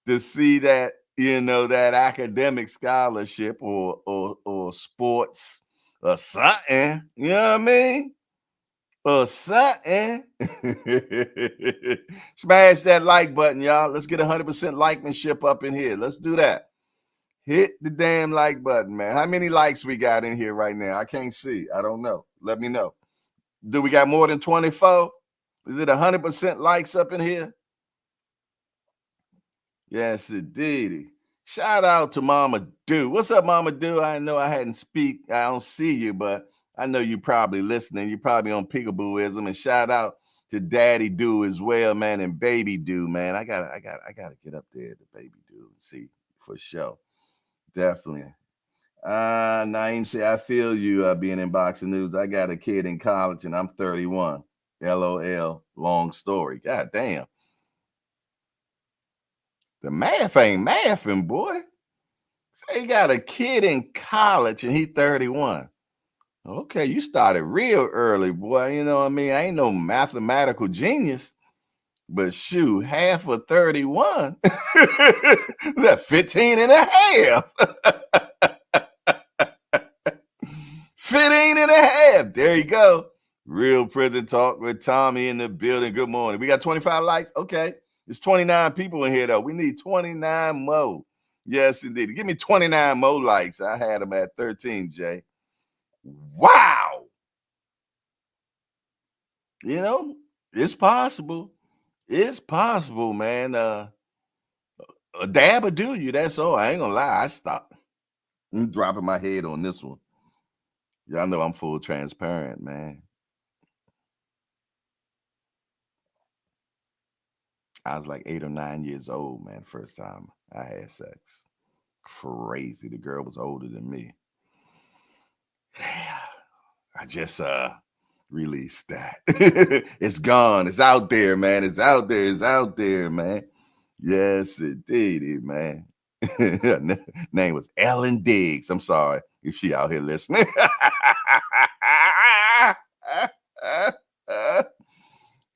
to see that, that academic scholarship or sports or something. You know what I mean? Or something. Smash that like button, y'all. Let's get 100% likemanship up in here. Let's do that. Hit the damn like button, man. How many likes we got in here right now? I can't see. I don't know. Let me know. Do we got more than 24? Is it 100% likes up in here? Yes, indeed. Shout out to Mama Do. What's up, Mama Do? I know I hadn't speak. I don't see you, but I know you probably listening. You're probably on Peekabooism. And shout out to Daddy Do as well, man, and Baby Do, man. I gotta get up there to Baby Do and see for sure. Definitely. Naeem say, I feel you being in boxing news. I got a kid in college and I'm 31. LOL. Long story. God damn. The math ain't mathing, boy. Say he got a kid in college and he 31. Okay, you started real early, boy. You know what I mean? I ain't no mathematical genius, but shoot, half of 31. That's 15 and a half. 15 and a half. There you go. Real prison talk with Tommy in the building. Good morning. We got 25 likes. Okay. There's 29 people in here, though. We need 29 more. Yes, indeed. Give me 29 more likes. I had them at 13, Jay. Wow. It's possible. It's possible, man. A dab will do you. That's all. I ain't gonna lie. I stopped. I'm dropping my head on this one. Y'all know I'm full transparent, man. I was like 8 or 9 years old, man, first time I had sex. Crazy. The girl was older than me. I just released that. It's gone. It's out there, man. It's out there. It's out there, man. Yes, indeed, man. Name was Ellen Diggs. I'm sorry if she out here listening.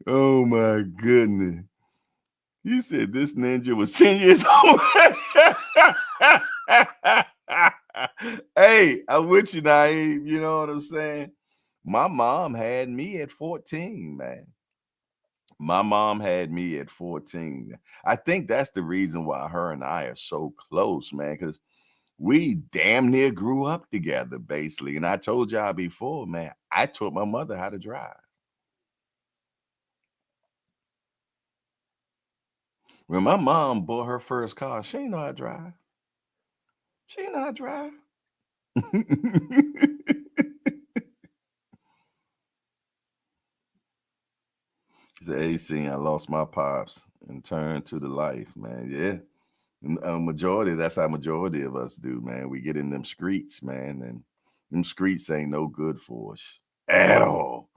Oh my goodness. You said this ninja was 10 years old. Hey, I'm with you, Naeem. You know what I'm saying? My mom had me at 14, man. My mom had me at 14. I think that's the reason why her and I are so close, man, because we damn near grew up together, basically. And I told y'all before, man, I taught my mother how to drive. When my mom bought her first car, she didn't know how to drive. She didn't know how to drive. She said, "Hey, see, I lost my pops and turned to the life, man." Yeah. And, majority, that's how majority of us do, man. We get in them streets, man, and them streets ain't no good for us at all.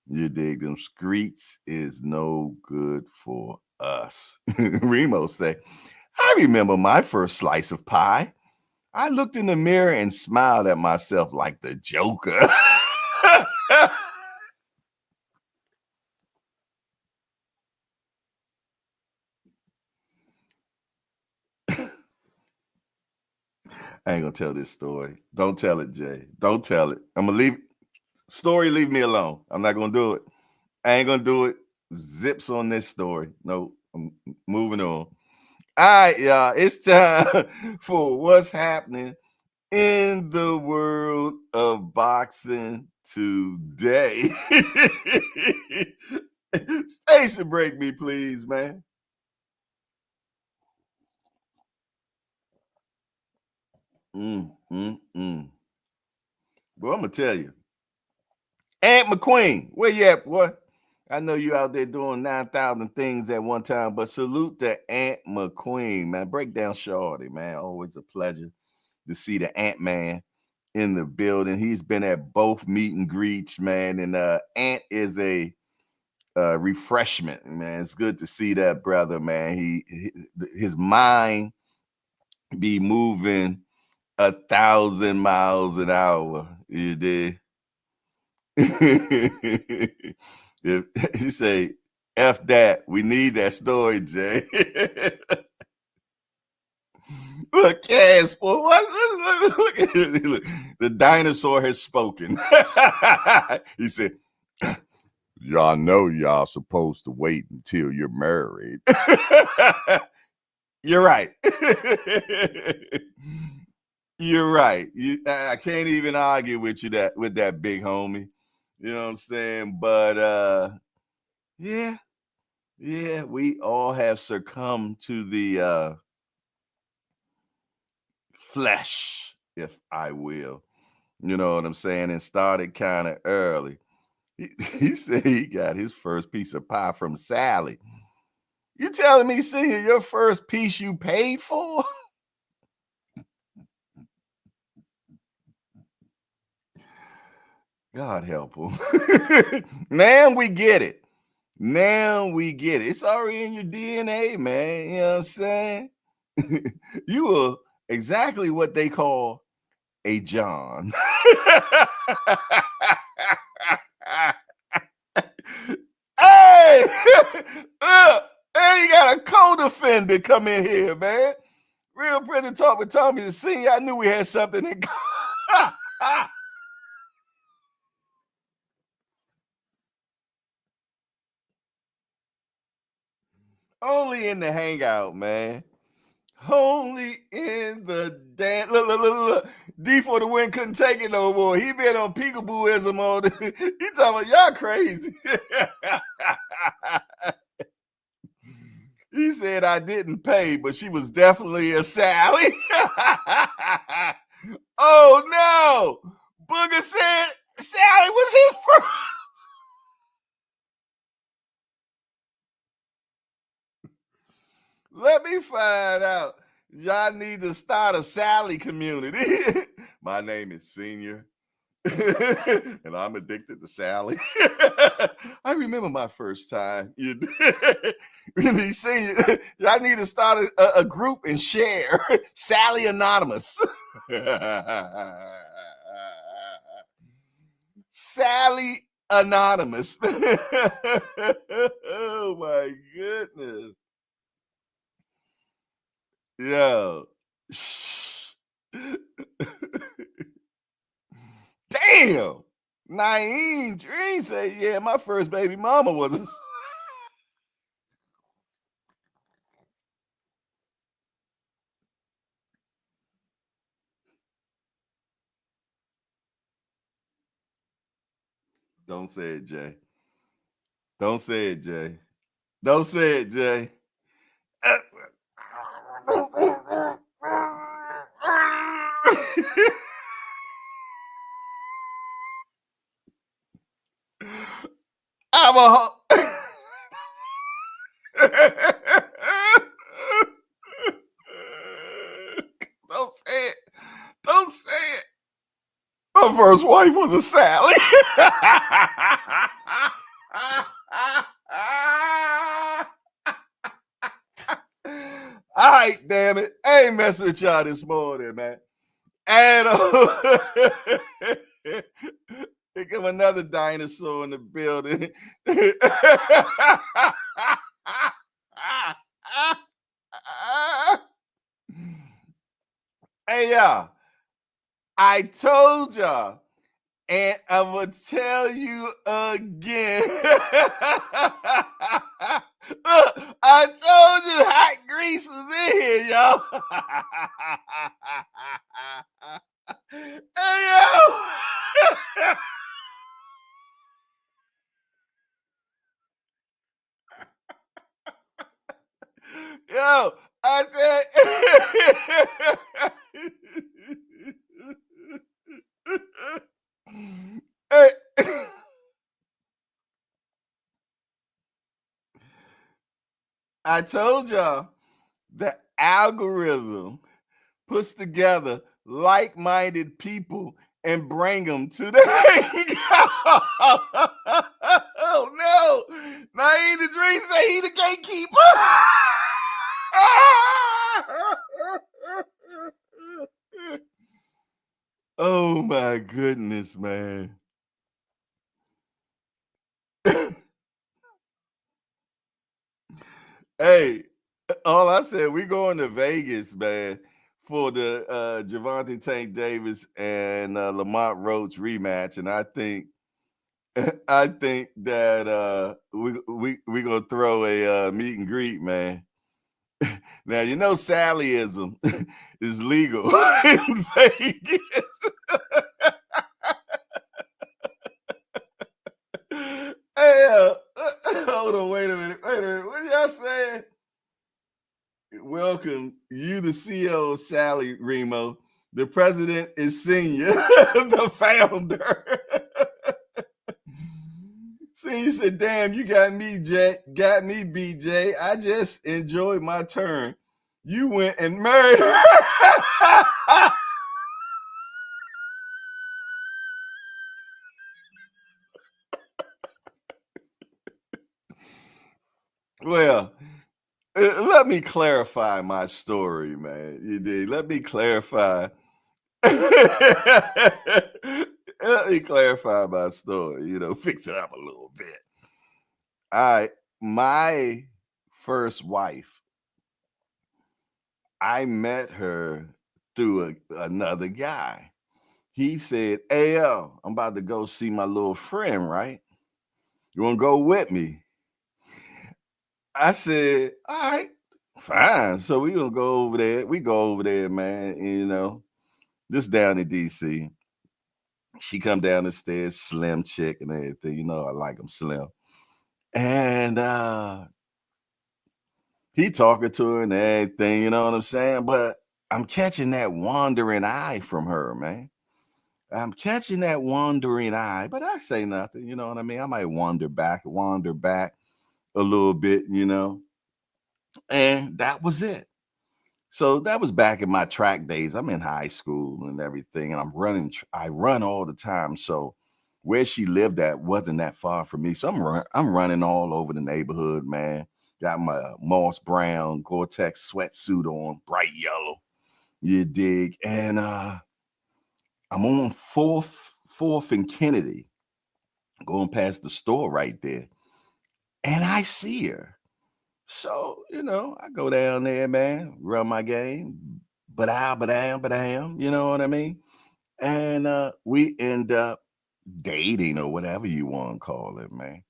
You dig? Them streets is no good for us. Remo say, I remember my first slice of pie. I looked in the mirror and smiled at myself like the Joker. I ain't gonna tell this story. Don't tell it, Jay. Don't tell it. I'm gonna leave story, leave me alone. I'm not gonna do it. I ain't gonna do it. Zips on this story. No, I'm moving on. All right, y'all. It's time for what's happening in the world of boxing today. Station break me, please, man. Mm. Well, I'm gonna tell you, Aunt McQueen, where you at, boy? I know you out there doing 9,000 things at one time, but salute to Aunt McQueen, man. Break down Shorty, man. Always a pleasure to see the Ant Man in the building. He's been at both meet and greets, man. And Ant is a refreshment, man. It's good to see that brother, man. His mind be moving 1,000 miles an hour. You did. If you say F that, we need that story, Jay. Look, Casper, look, look, the dinosaur has spoken. He said, y'all know y'all supposed to wait until you're married. You're right. You're right. I can't even argue with you with that big homie. You know what I'm saying? But yeah, we all have succumbed to the flesh, if I will. You know what I'm saying? And started kind of early. He said he got his first piece of pie from Sally. You telling me, Senior, your first piece you paid for? God help him. Now we get it. Now we get it. It's already in your DNA, man. You know what I'm saying? You are exactly what they call a John. Hey, hey, you got a co-defendant come in here, man. Real prison talk with Tommy the Senior. I knew we had something in common. Only in the hangout, man. Only in the damn look. D for the win couldn't take it no more. He been on peekabooism all day. He talking about y'all crazy. He said I didn't pay, but she was definitely a Sally. Oh no! Booger said Sally was his first. Let me find out. Y'all need to start a Sally community. My name is Senior. And I'm addicted to Sally. I remember my first time. Really senior. Y'all need to start a group and share. Sally Anonymous. Sally Anonymous. Oh my goodness. Yo. Damn. Naeem Dream said, yeah, my first baby mama was a Don't say it, Jay. Don't say it, Jay. Don't say it, Jay. I'm a. Don't say it. Don't say it. My first wife was a Sally. All right, damn it. I ain't messing with y'all this morning, man. And here come another dinosaur in the building. Hey, y'all. I told y'all, and I'm going to tell you again. Look, I told you hot grease was in here, y'all. Hey, yo. Yo, I said. Hey. I told y'all the algorithm puts together like-minded people and bring them to the hangout. Oh no! Naeem the Dream say he the gatekeeper. Oh my goodness, man. Hey, all I said, we going to Vegas, man, for the Javante Tank Davis and Lamont Roach rematch, and I think that we gonna throw a meet and greet, man. Now you know Sallyism is legal in Vegas. Hey, hold on, wait a minute. What are y'all saying? Welcome, you the CEO of Sally Remo. The president is senior, the founder. Senior said, damn, you got me, Jay. Got me, BJ. I just enjoyed my turn. You went and married her. Well, let me clarify my story, man. You did. Let me clarify. Let me clarify my story, fix it up a little bit. All right. My first wife, I met her through another guy. He said, hey, yo, I'm about to go see my little friend, right? You want to go with me? I said, all right, fine. So we going to go over there. We go over there, man. This down in D.C. She come down the stairs, slim chick and everything. I like them slim. And he talking to her and everything, you know what I'm saying? But I'm catching that wandering eye from her, man. I'm catching that wandering eye, but I say nothing, you know what I mean? I might wander back a little bit, and that was it. So that was back in my track days. I'm in high school and everything, and I run all the time. So where she lived at wasn't that far from me. So I'm running all over the neighborhood, man. Got my moss brown Gore-Tex sweatsuit on, bright yellow. You dig? And I'm on fourth and Kennedy, going past the store right there, and I see her. So, I go down there, man, run my game, but I am, you know what I mean? And we end up dating or whatever you want to call it, man.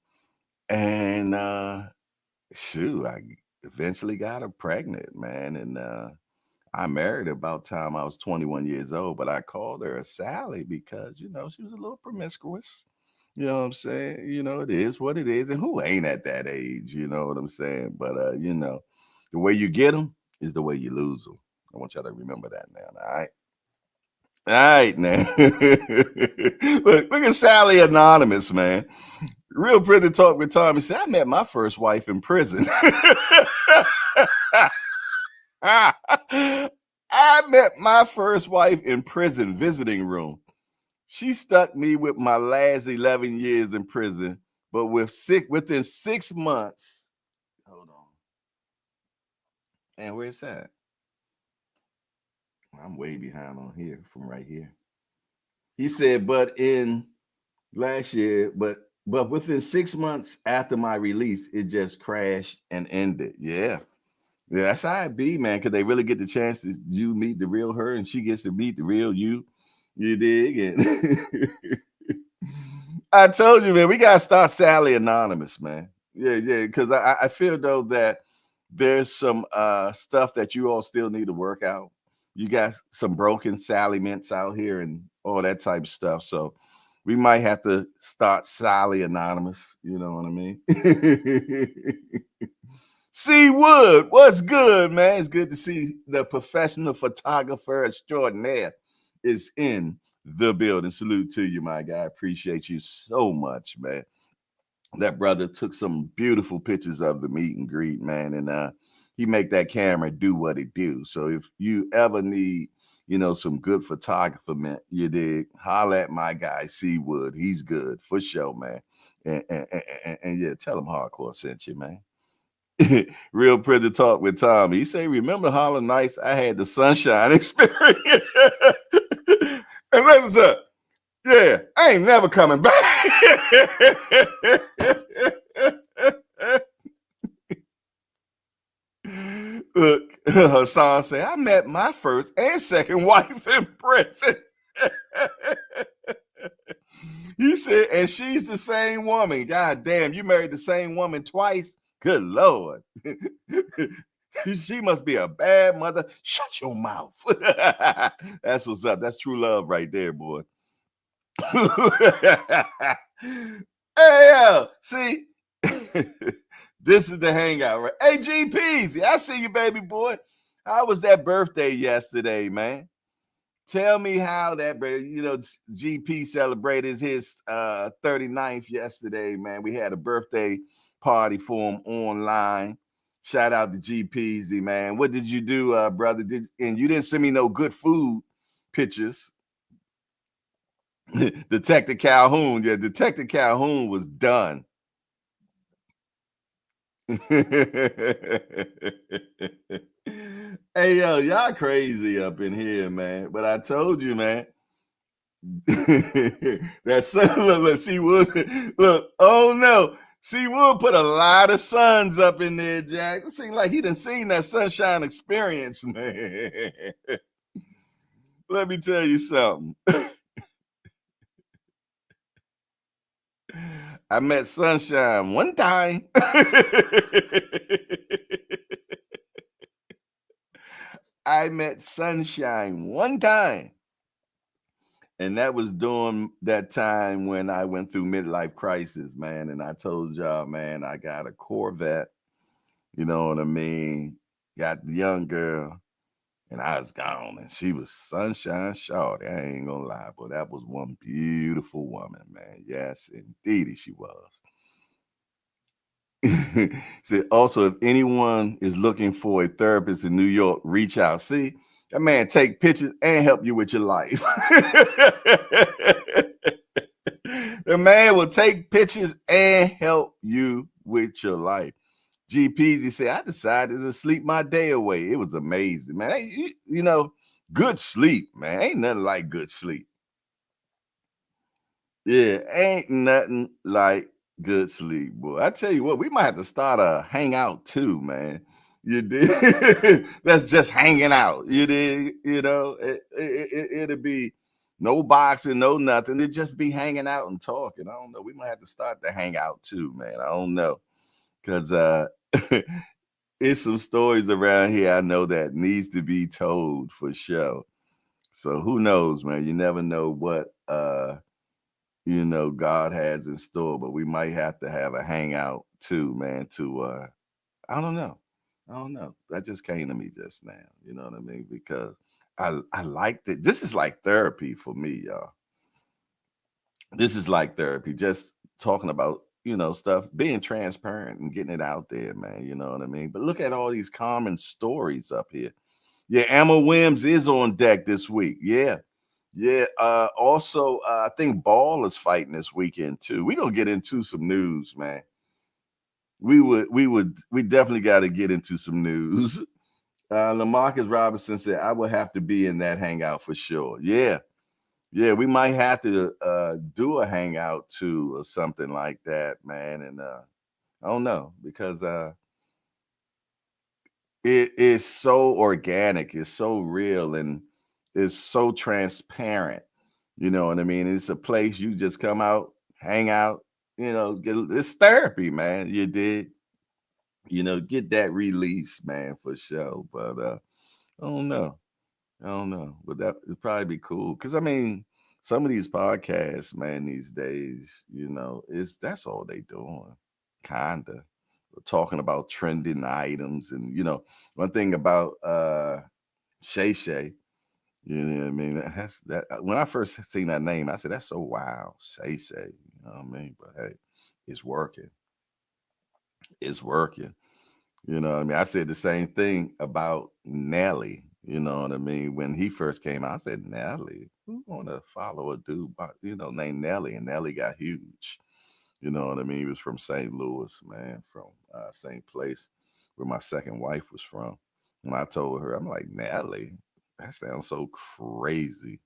And shoot, I eventually got her pregnant, man. And I married her about time I was 21 years old, but I called her a Sally because, she was a little promiscuous. You know what I'm saying? It is what it is. And who ain't at that age? You know what I'm saying? But, the way you get them is the way you lose them. I want y'all to remember that now. All right. All right, man. Look at Sally Anonymous, man. Real Prison Talk with Tommy said, I met my first wife in prison. I met my first wife in prison visiting room. She stuck me with my last 11 years in prison, but within 6 months. Hold on. And where's that? I'm way behind on here from right here. He said, but in last year, but within 6 months after my release, it just crashed and ended. Yeah. Yeah, that's how it be, man, because they really get the chance to you meet the real her and she gets to meet the real you. You dig? And I told you, man, we gotta start Sally Anonymous, man. Yeah, because I feel though that there's some stuff that you all still need to work out. You got some broken Sally mints out here and all that type of stuff. So we might have to start Sally Anonymous. You know what I mean? C Wood, what's good, man? It's good to see the professional photographer extraordinaire is in the building. Salute to you, my guy. Appreciate you so much, man. That brother took some beautiful pictures of the meet and greet, man, and he make that camera do what it do. So if you ever need, some good photographer, man, you dig, holla at my guy C Wood. He's good for sure, man. And yeah, tell him Hardcore sent you, man. Real Prison Talk with Tom. He say, remember Harlem Nights? I had the sunshine experience. And listen, yeah, I ain't never coming back. Look, Hassan say, I met my first and second wife in prison. He said, and she's the same woman. God damn, you married the same woman twice? Good Lord. She must be a bad mother. Shut your mouth. That's what's up. That's true love right there, boy. Hey, see, this is the hangout, right? Hey, GPs, I see you, baby boy. How was that birthday yesterday, man? Tell me how that, GP celebrated his 39th yesterday, man. We had a birthday party for him online. Shout out to GPZ, man. What did you do, brother? And you didn't send me no good food pictures. Detective Calhoun. Yeah, Detective Calhoun was done. Hey, yo, y'all crazy up in here, man. But I told you, man. That son, look, see, look, oh no. See, Wood put a lot of suns up in there, Jack. It seemed like he done seen that sunshine experience, man. Let me tell you something. I met Sunshine one time. I met Sunshine one time. And that was during that time when I went through midlife crisis, man. And I told y'all, man, I got a Corvette. You know what I mean? Got the young girl, and I was gone. And she was Sunshine Shorty. I ain't gonna lie, but that was one beautiful woman, man. Yes, indeed she was. Said also, if anyone is looking for a therapist in New York, reach out. See, that man take pictures and help you with your life. The man will take pictures and help you with your life. GPZ said, I decided to sleep my day away. It was amazing, man. Good sleep, man. Ain't nothing like good sleep. Yeah, ain't nothing like good sleep, boy. I tell you what, we might have to start a hangout too, man. You did. That's just hanging out. You did. It'll be no boxing, no nothing. It'd just be hanging out and talking. I don't know. We might have to start the hangout too, man. I don't know, because it's some stories around here I know that needs to be told for sure. So who knows, man? You never know what God has in store. But we might have to have a hangout too, man. To I don't know, That just came to me just now. You know what I mean? Because I liked it. This is like therapy for me, y'all. This is like therapy. Just talking about stuff, being transparent and getting it out there, man. You know what I mean? But look at all these common stories up here. Yeah, Emma Williams is on deck this week. Yeah. Yeah. Also, I think Ball is fighting this weekend too. We're gonna get into some news, man. We definitely got to get into some news. Lamarcus Robinson said, I would have to be in that hangout for sure. Yeah. Yeah, we might have to do a hangout too or something like that, man. And I don't know, because it is so organic, it's so real, and it's so transparent. You know what I mean? It's a place you just come out, hang out, it's therapy, man. You did, get that release, man, for sure. But I don't know. I don't know, but that would probably be cool. Cause I mean, some of these podcasts, man, these days, is that's all they doing, kinda talking about trending items. And one thing about Shay Shay, you know what I mean? That's that when I first seen that name, I said, that's so wild, Shay Shay. You know what I mean? But hey, it's working. It's working. You know what I mean? I said the same thing about Nelly. You know what I mean? When he first came out, I said, Nelly, who want to follow a dude, named Nelly? And Nelly got huge. You know what I mean? He was from St. Louis, man, from same place where my second wife was from. When I told her, I'm like, Nelly, that sounds so crazy.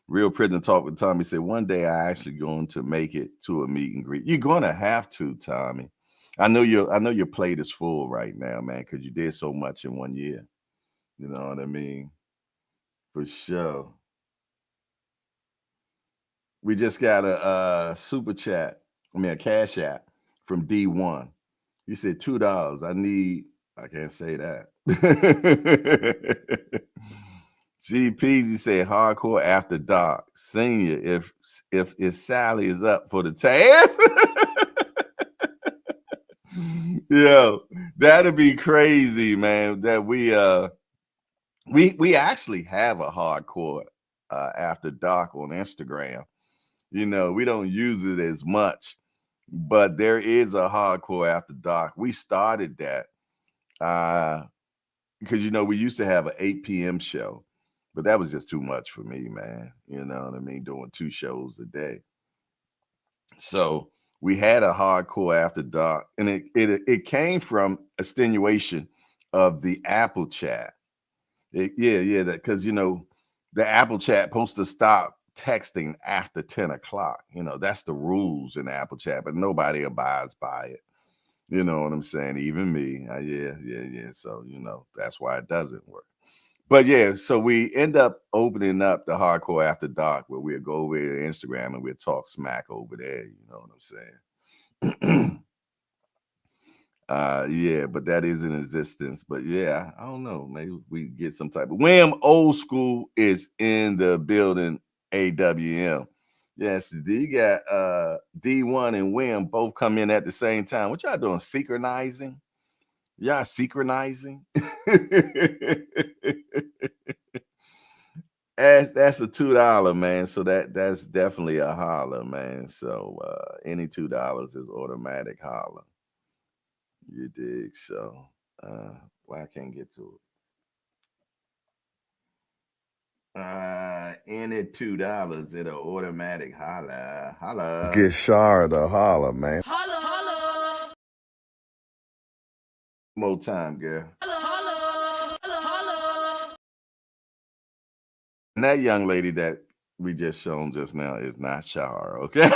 Real Prison Talk with Tommy said, one day I actually going to make it to a meet and greet. You're gonna have to, Tommy. I know your plate is full right now, man, because you did so much in one year. You know what I mean? For sure. We just got a super chat. I mean a cash app from D1. He said $2. I can't say that. GP, he said hardcore after dark. Senior, if Sally is up for the task. Yo, that'd be crazy, man. That we actually have a hardcore after dark on Instagram. We don't use it as much, but there is a hardcore after dark. We started that because we used to have an 8 p.m. show, but that was just too much for me, man. You know what I mean? Doing 2 shows a day. So we had a hardcore after dark, and it came from extenuation of the Apple chat. Yeah, that because the Apple chat supposed to stop texting after 10 o'clock. That's the rules in the Apple chat, but nobody abides by it. You know what I'm saying? Even me. Yeah. So that's why it doesn't work. But yeah, so we end up opening up the hardcore after dark, where we'll go over to Instagram and we'll talk smack over there. You know what I'm saying? Yeah, but that is in existence. But yeah, I don't know. Maybe we get some type of Wham old school is in the building. AWM. Yes, you got D1 and Wham both come in at the same time. What y'all doing? Synchronizing? Y'all synchronizing? That's a $2, man. So that's definitely a holler, man. So any $2 is automatic holler. You dig? So why I can't get to it? Any $2, it'll automatic holla. Holla. Let's get Shara to holler, man. Holla, holla, More time, girl. holla, holla, holla. And that young lady that we just shown just now is not Shara, okay?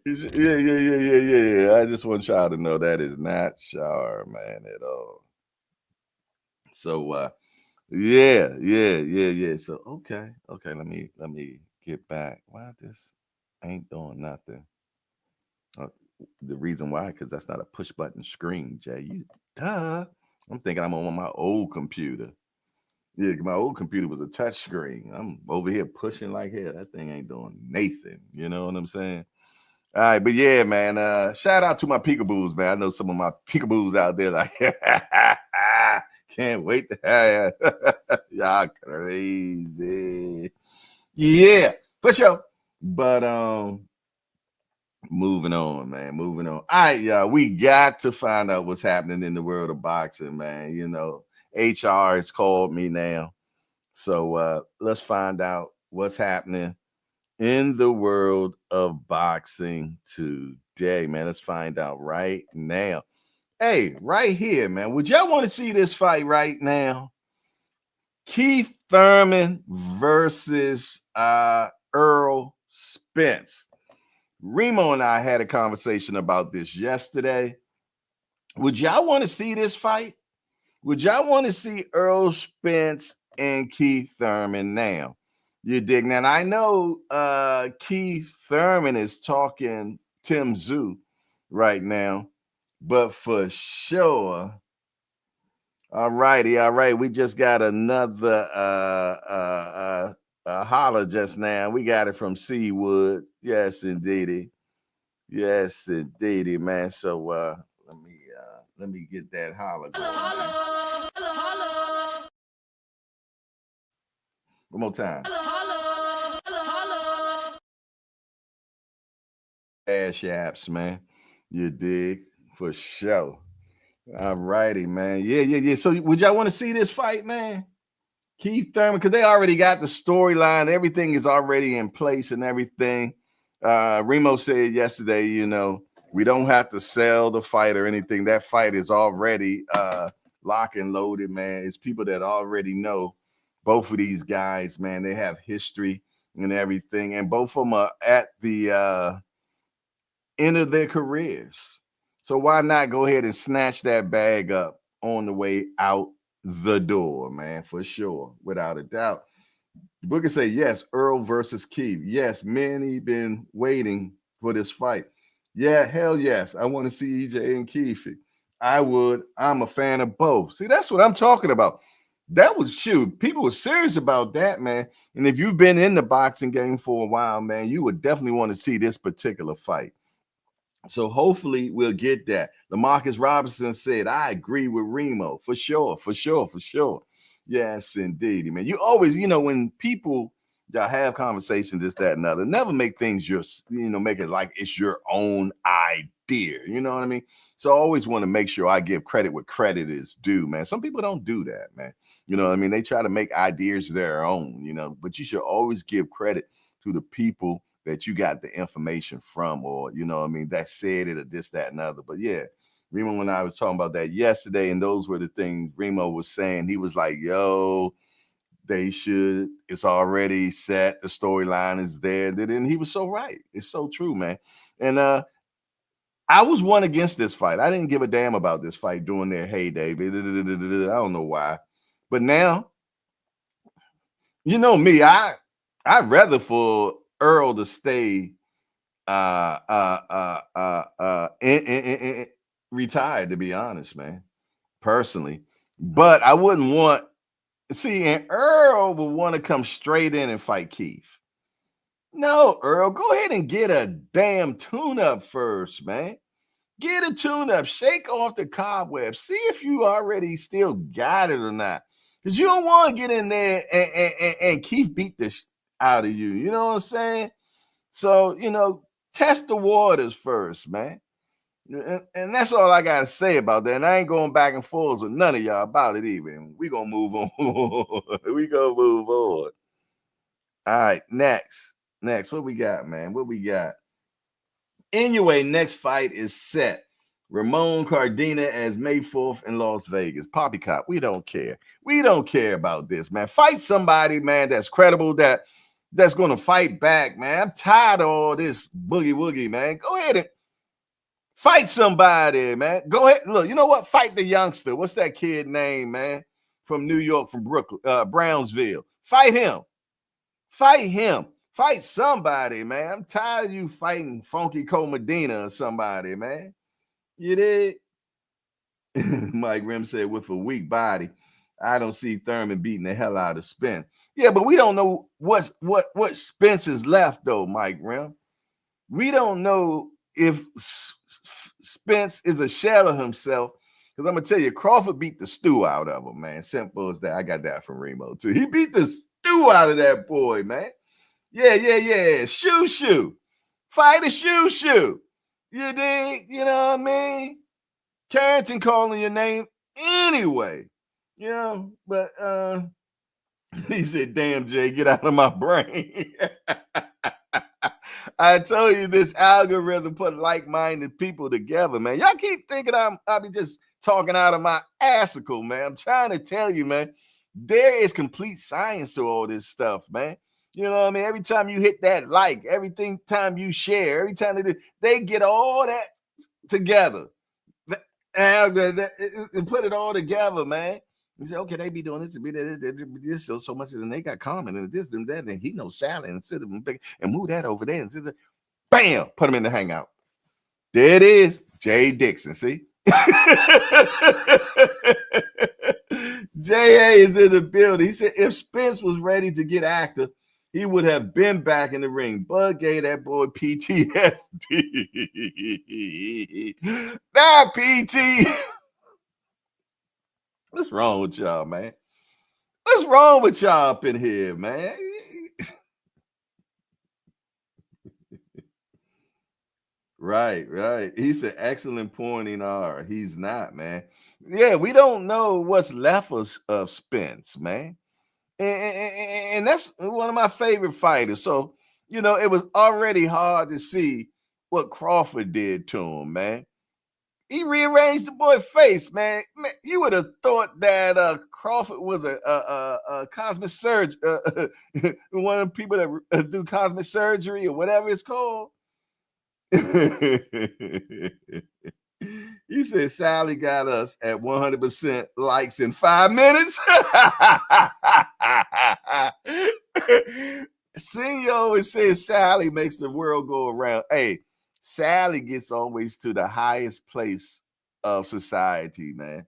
Yeah. I just want y'all to know that is not Shara, man, at all. So yeah. So okay. Let me get back. Why this ain't doing nothing? Uh, the reason why, because that's not a push button screen, Jay. You duh. I'm thinking I'm on my old computer. Yeah, my old computer was a touch screen. I'm over here pushing like hell. That thing ain't doing Nathan. You know what I'm saying? All right, but yeah, man. Shout out to my peekaboos, man. I know some of my peekaboos out there like can't wait to have y'all crazy. Yeah, for sure. But moving on, man. Moving on. All right, y'all. We got to find out what's happening in the world of boxing, man. You know, HR has called me now. So let's find out what's happening in the world of boxing today, man. Let's find out right now. Hey, right here, man. Would y'all want to see this fight right now? Keith Thurman versus Earl Spence. Remo and I had a conversation about this yesterday. Would y'all want to see this fight? Would y'all want to see Earl Spence and Keith Thurman now? You dig? Now, I know Keith Thurman is talking Tim Zoo right now, but for sure. All righty, all right. We just got another holler just now. We got it from Seawood. Yes, indeedy. Yes, indeedy, man. So let me get that holler going, man. Holla, holla, One more time. holla, holla. Cash apps, man. You dig? For sure. All righty, man. Yeah. So would y'all want to see this fight, man? Keith Thurman, because they already got the storyline. Everything is already in place and everything. Remo said yesterday, you know, we don't have to sell the fight or anything. That fight is already lock and loaded, man. It's people that already know both of these guys, man. They have history and everything. And both of them are at the end of their careers. So why not go ahead and snatch that bag up on the way out the door, man, for sure, without a doubt. Booker say yes, Earl versus Keith. Yes, many been waiting for this fight. Yeah, hell yes. I want to see EJ and Keith. I would. I'm a fan of both. See, that's what I'm talking about. That was shoot. People were serious about that, man. And if you've been in the boxing game for a while, man, you would definitely want to see this particular fight. So hopefully we'll get that. Lamarcus Robinson said, I agree with Remo for sure, for sure, for sure. Yes, indeed, man. You always, you know, when people y'all have conversations, this, that, and other, never make things your, make it like it's your own idea. You know what I mean? So I always want to make sure I give credit where credit is due, man. Some people don't do that, man. You know what I mean? They try to make ideas their own, but you should always give credit to the people that you got the information from, or that said it or this, that, and other. But yeah, Remo and I was talking about that yesterday, and those were the things Remo was saying. He was like, yo, it's already set, the storyline is there. Then he was so right. It's so true, man. And I was one against this fight. I didn't give a damn about this fight during their heyday. I don't know why. But now, you know me, I'd rather for Earl to stay retired, to be honest, man, personally. But I wouldn't want and Earl would want to come straight in and fight Keith. No, Earl, go ahead and get a damn tune-up first, man. Get a tune-up, shake off the cobwebs, see if you already still got it or not. Because you don't want to get in there and Keith beat this out of you. You know what I'm saying? So, test the waters first, man. And that's all I got to say about that. And I ain't going back and forth with none of y'all about it even. We going to move on. We going to move on. All right, next. What we got, man? What we got? Anyway, next fight is set. Ramon Cardina as May 4th in Las Vegas. Poppycock, we don't care. We don't care about this, man. Fight somebody, man, that's credible, that's going to fight back, man. I'm tired of all this boogie woogie, man. Go ahead and fight somebody, man. Go ahead. Look, you know what? Fight the youngster. What's that kid name, man? From New York, from Brooklyn, Brownsville. Fight him. Fight him. Fight somebody, man. I'm tired of you fighting Funky Cole Medina or somebody, man. You did? Mike Rim said with a weak body. I don't see Thurman beating the hell out of Spence. Yeah, but we don't know what Spence is left though, Mike Rim. We don't know if Spence is a shell of himself. Because I'm gonna tell you, Crawford beat the stew out of him, man. Simple as that. I got that from Remo too. He beat the stew out of that boy, man. Yeah. Shoo. Fight a shoo. You dig? You know what I mean? Carrington calling your name anyway. You know, but he said, damn, Jay, get out of my brain. I told you this algorithm put like-minded people together, man. Y'all keep thinking I'll be just talking out of my assicle, man. I'm trying to tell you, man, there is complete science to all this stuff, man. You know what I mean? Every time you hit that like, time you share, every time they get all that together and put it all together, man. He said, okay, they be doing this, this so much, and they got comment and this and that, and he knows Sally and sit and move that over there, and bam, put him in the hangout. There it is, Jay Dixon. See, J.A. is in the building. He said if Spence was ready to get active, he would have been back in the ring. Bud gave that boy PTSD. Not PT. What's wrong with y'all, man? What's wrong with y'all up in here, man? Right. He's an excellent pointing R. He's not, man. Yeah, we don't know what's left of Spence, man. And that's one of my favorite fighters. So, you know, it was already hard to see what Crawford did to him, man. He rearranged the boy's face, man. You would have thought that Crawford was a cosmic surgeon, one of the people that do cosmic surgery or whatever it's called. He said Sally got us at 100% likes in 5 minutes. Senior always says Sally makes the world go around. Hey, Sally gets always to the highest place of society, man.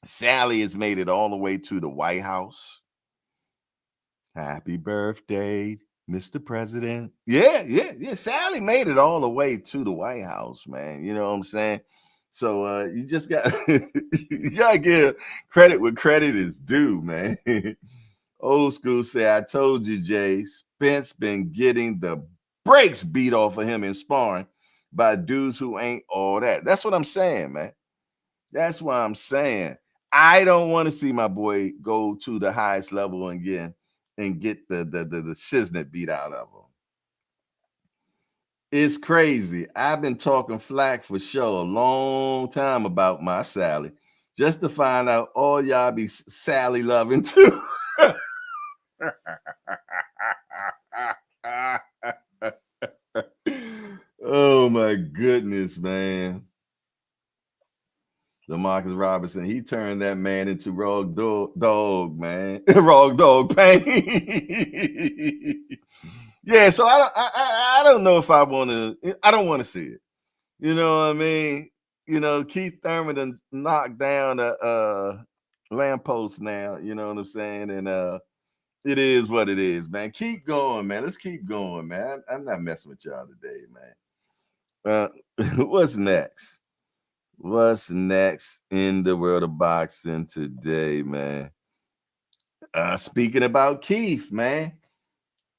Sally has made it all the way to the White House. Happy birthday, Mr. President. Yeah. Sally made it all the way to the White House, man. You know what I'm saying? So you just got you gotta give credit where credit is due, man. Old school say, I told you, Jay, Spence been getting the brakes beat off of him in sparring by dudes who ain't all that. That's what I'm saying, man. That's what I'm saying. I don't want to see my boy go to the highest level again and get the shiznit beat out of him. It's crazy. I've been talking flack for sure a long time about my Sally, just to find out all y'all be Sally loving too. Oh my goodness, man. DeMarcus Robinson, he turned that man into raw dog, man. Raw dog pain. Yeah, so I don't know if I want to. I don't want to see it. You know what I mean? You know, Keith Thurman done knocked down a lamppost now. You know what I'm saying? And it is what it is, man. Keep going, man. Let's keep going, man. I'm not messing with y'all today, man. What's next? What's next in the world of boxing today, man? Speaking about Keith, man.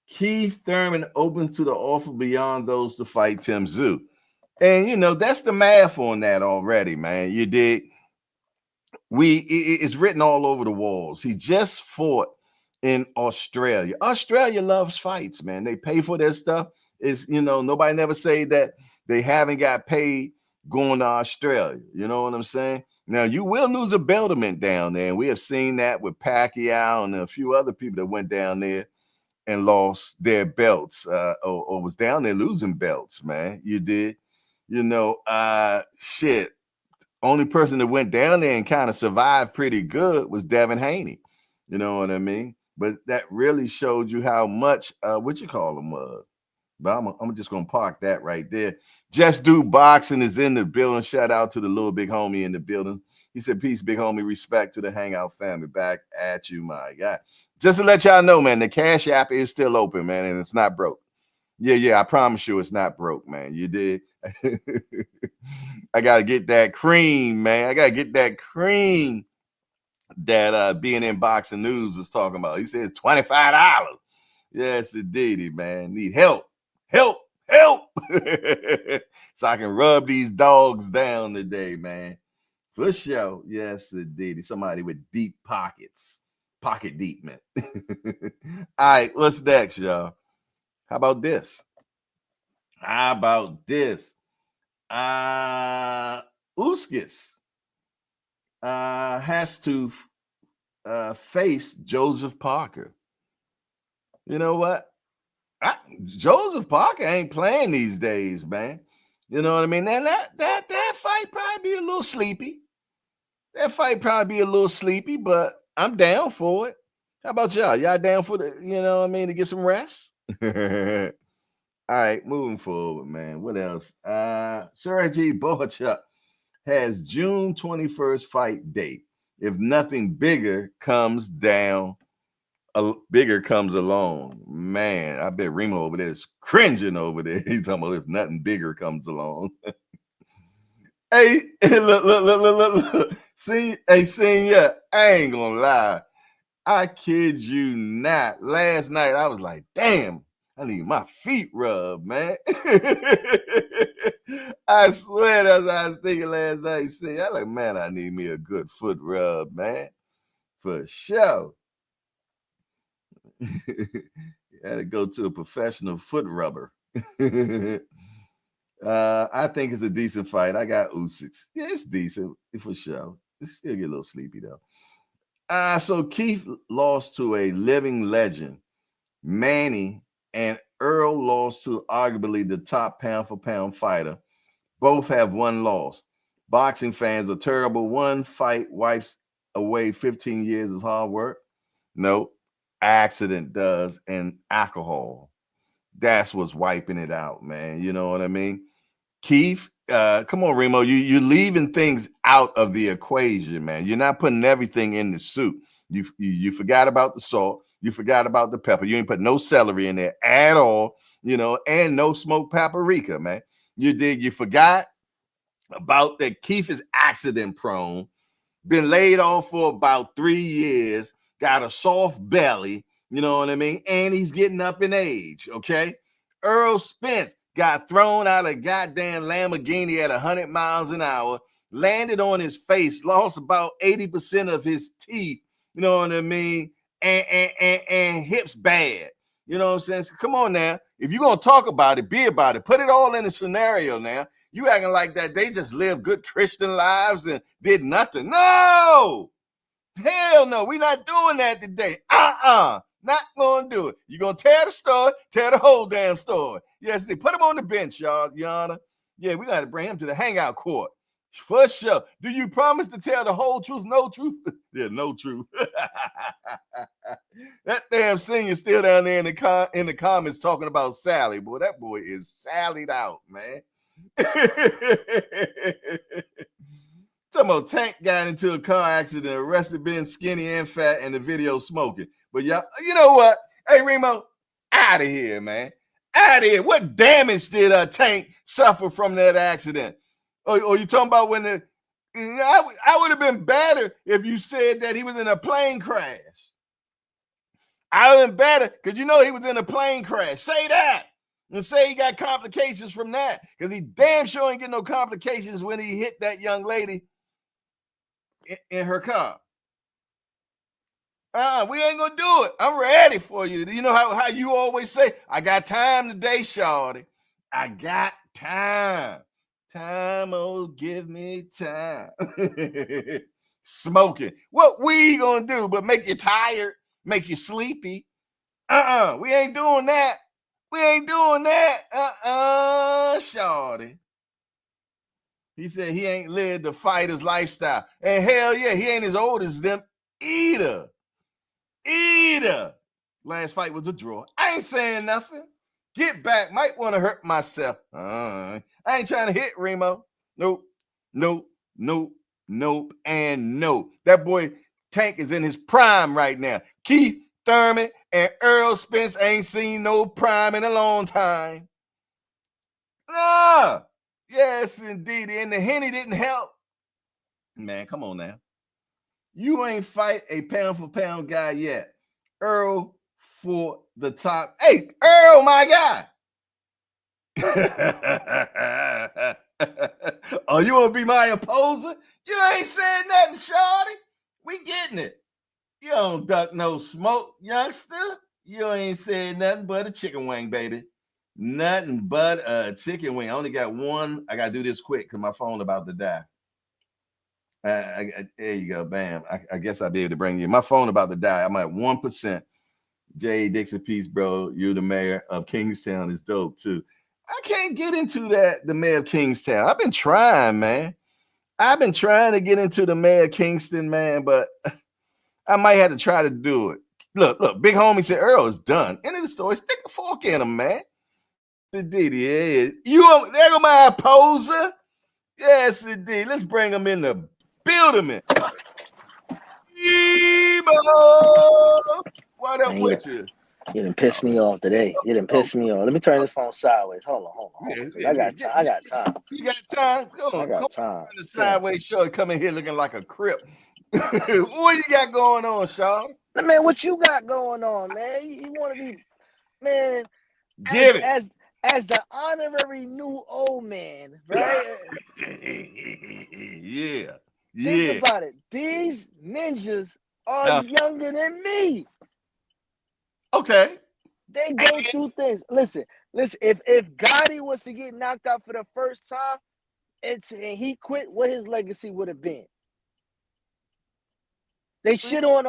Keith Thurman opens to the offer beyond those to fight Tim Tszyu. And, you know, that's the math on that already, man. You dig? It's written all over the walls. He just fought in Australia. Australia loves fights, man. They pay for their stuff. It's, you know, nobody never say that they haven't got paid going to Australia. You know what I'm saying? Now, you will lose a beltament down there. And we have seen that with Pacquiao and a few other people that went down there and lost their belts or was down there losing belts, man. You did. You know, shit. Only person that went down there and kind of survived pretty good was Devin Haney. You know what I mean? But that really showed you how much, what you call him, But I'm just gonna park that right there. Just Do Boxing is in the building. Shout out to the little big homie in the building. He said, "Peace, big homie. Respect to the Hangout family. Back at you, my guy." Just to let y'all know, man, the Cash App is still open, man, and it's not broke. Yeah, I promise you, it's not broke, man. You did. I gotta get that cream, man. I gotta get that cream that BNN Boxing News was talking about. He says $25. Yes, indeed, man. Need help. So I can rub these dogs down today, man. For sure. Yes, indeed. Somebody with deep pockets. Pocket deep, man. All right, what's next, y'all? How about this? Uskis has to face Joseph Parker. You know what? Joseph Parker ain't playing these days, man. You know what I mean? And that fight probably be a little sleepy. But I'm down for it. How about y'all? Y'all down for the, you know what I mean, to get some rest? All right, moving forward, man. What else? Sergey Bohachuk has June 21st fight date. If nothing bigger comes along, man. I bet Remo over there is cringing over there. He's talking about if nothing bigger comes along. Hey, look. Senior, I ain't gonna lie. I kid you not. Last night I was like, damn, I need my feet rubbed, man. I swear that's what I was thinking last night. See, I like, man, I need me a good foot rub, man. For sure. Had to go to a professional foot rubber. I think it's a decent fight. I got Usyk. Yeah, it's decent for sure. It still get a little sleepy though. So Keith lost to a living legend, Manny, and Earl lost to arguably the top pound for pound fighter. Both have one loss. Boxing fans are terrible. One fight wipes away 15 years of hard work. No, accident does, and alcohol. That's what's wiping it out, man. You know what I mean? Keith, come on, Remo. You're leaving things out of the equation, man. You're not putting everything in the soup. You forgot about the salt. You forgot about the pepper. You ain't put no celery in there at all, you know, and no smoked paprika, man. You forgot about that Keith is accident prone, been laid off for about 3 years, got a soft belly, you know what I mean? And he's getting up in age, okay? Earl Spence got thrown out of goddamn Lamborghini at 100 miles an hour, landed on his face, lost about 80% of his teeth, you know what I mean? And hips bad. You know what I'm saying? So come on now. If you're going to talk about it, be about it. Put it all in the scenario now. You acting like that they just lived good Christian lives and did nothing. No! Hell no. We're not doing that today. Not going to do it. You're going to tear the story, tear the whole damn story. Yes, they put him on the bench, y'all, Your Honor. Yeah, we got to bring him to the hangout court. For sure. Do you promise to tell the whole truth, no truth? Yeah, no truth. That damn senior still down there in the comments talking about Sally. Boy, that boy is sallied out, man. Talking about Tank got into a car accident, arrested being skinny and fat, and the video smoking. But y'all, you know what? Hey, Remo, out of here, man. Out of here. What damage did Tank suffer from that accident? Or you talking about when I would have been better if you said that he was in a plane crash. I would have been better because you know he was in a plane crash. Say that. And say he got complications from that because he damn sure ain't get no complications when he hit that young lady in her car. We ain't gonna do it. I'm ready for you. You know how you always say, I got time today, shorty. I got time. Time, oh, give me time. Smoking. What we gonna do but make you tired, make you sleepy? We ain't doing that. We ain't doing that. Shorty. He said he ain't lived the fighter's lifestyle. And hell yeah, he ain't as old as them either. Last fight was a draw. I ain't saying nothing. Get back. Might want to hurt myself. I ain't trying to hit Remo. Nope. Nope. Nope. Nope. And no. That boy Tank is in his prime right now. Keith Thurman and Earl Spence ain't seen no prime in a long time. Ah, yes, indeed. And the Henny didn't help. Man, come on now. You ain't fight a pound for pound guy yet. Earl for the top. Hey, Earl, my guy. Oh, you want to be my opposer? You ain't saying nothing, shorty. We getting it. You don't duck no smoke, youngster. You ain't saying nothing but a chicken wing, baby. Nothing but a chicken wing. I only got one. I got to do this quick because my phone about to die. There you go. Bam. I guess I'll be able to bring you. My phone about to die. I'm at 1%. J. Dixon, peace, bro. You're the mayor of Kingstown is dope, too. I can't get into that, the mayor of Kingstown. I've been trying, man. I've been trying to get into the mayor of Kingston, man, but I might have to try to do it. Look, big homie said Earl is done. End of the story. Stick a fork in him, man. Indeed, yeah. There go my opposer. Yes, indeed. Let's bring him in the building. What up with you? You done pissed me off today. You done pissed me off. Let me turn this phone sideways. Hold on. I got time. You got time? Go on. I got time. The sideways show come in here looking like a crip. What you got going on, Sean? Man, what you got going on, man? You want to be, man? Get it as the honorary new old man, right? Yeah. Think about it. These ninjas are younger than me. Okay. They go through things. Listen. If Gotti was to get knocked out for the first time and he quit, what his legacy would have been? They shit on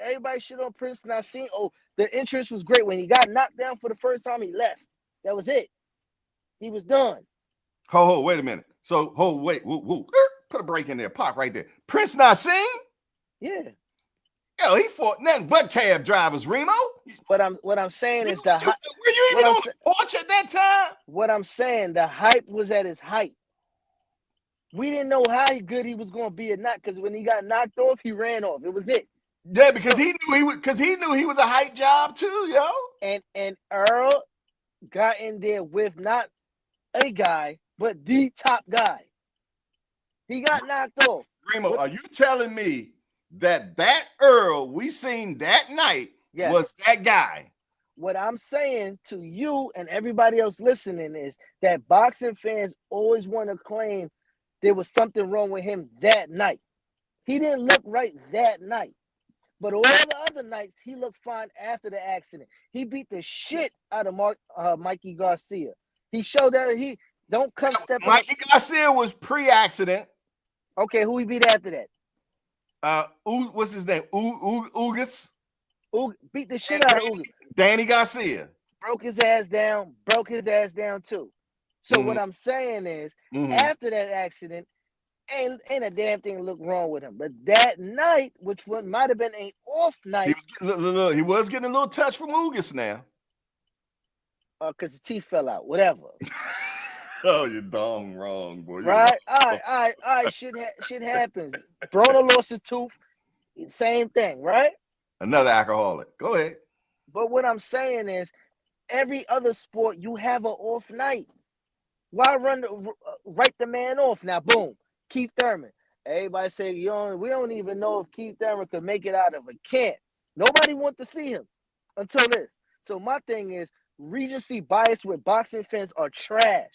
everybody shit on Prince Nassim. Oh, the interest was great. When he got knocked down for the first time, he left. That was it. He was done. Wait a minute. So wait. Put a break in there. Pop right there. Prince Nassim? Yeah. Yo, he fought nothing but cab drivers, Remo. What I'm saying is were you even on the porch at that time? What I'm saying, the hype was at its height. We didn't know how good he was going to be or not, because when he got knocked off, he ran off. It was it. Yeah, because he knew he was a hype job too, yo. And Earl got in there with not a guy, but the top guy. He got knocked off. Remo, are you telling me that Earl we seen that night was that guy? What I'm saying to you and everybody else listening is that boxing fans always want to claim there was something wrong with him that night. He didn't look right that night. But all the other nights, he looked fine after the accident. He beat the shit out of Mikey Garcia. He showed that he don't come stepping Mikey up. Garcia was pre-accident. Okay, who he beat after that? What's his name? Ugas? Beat the shit out of Ugas. Danny Garcia. Broke his ass down too. So what I'm saying is, after that accident, ain't a damn thing look wrong with him. But that night, which might have been an off night. He was getting a little touch from Ugas now. Because the teeth fell out, whatever. Oh, you're dumb wrong, boy. Right? All right. Shit happens. Broner lost his tooth. Same thing, right? Another alcoholic. Go ahead. But what I'm saying is, every other sport, you have an off night. Why write the man off? Now, boom, Keith Thurman. Everybody say, we don't even know if Keith Thurman could make it out of a camp. Nobody wants to see him until this. So my thing is, recency bias with boxing fans are trash.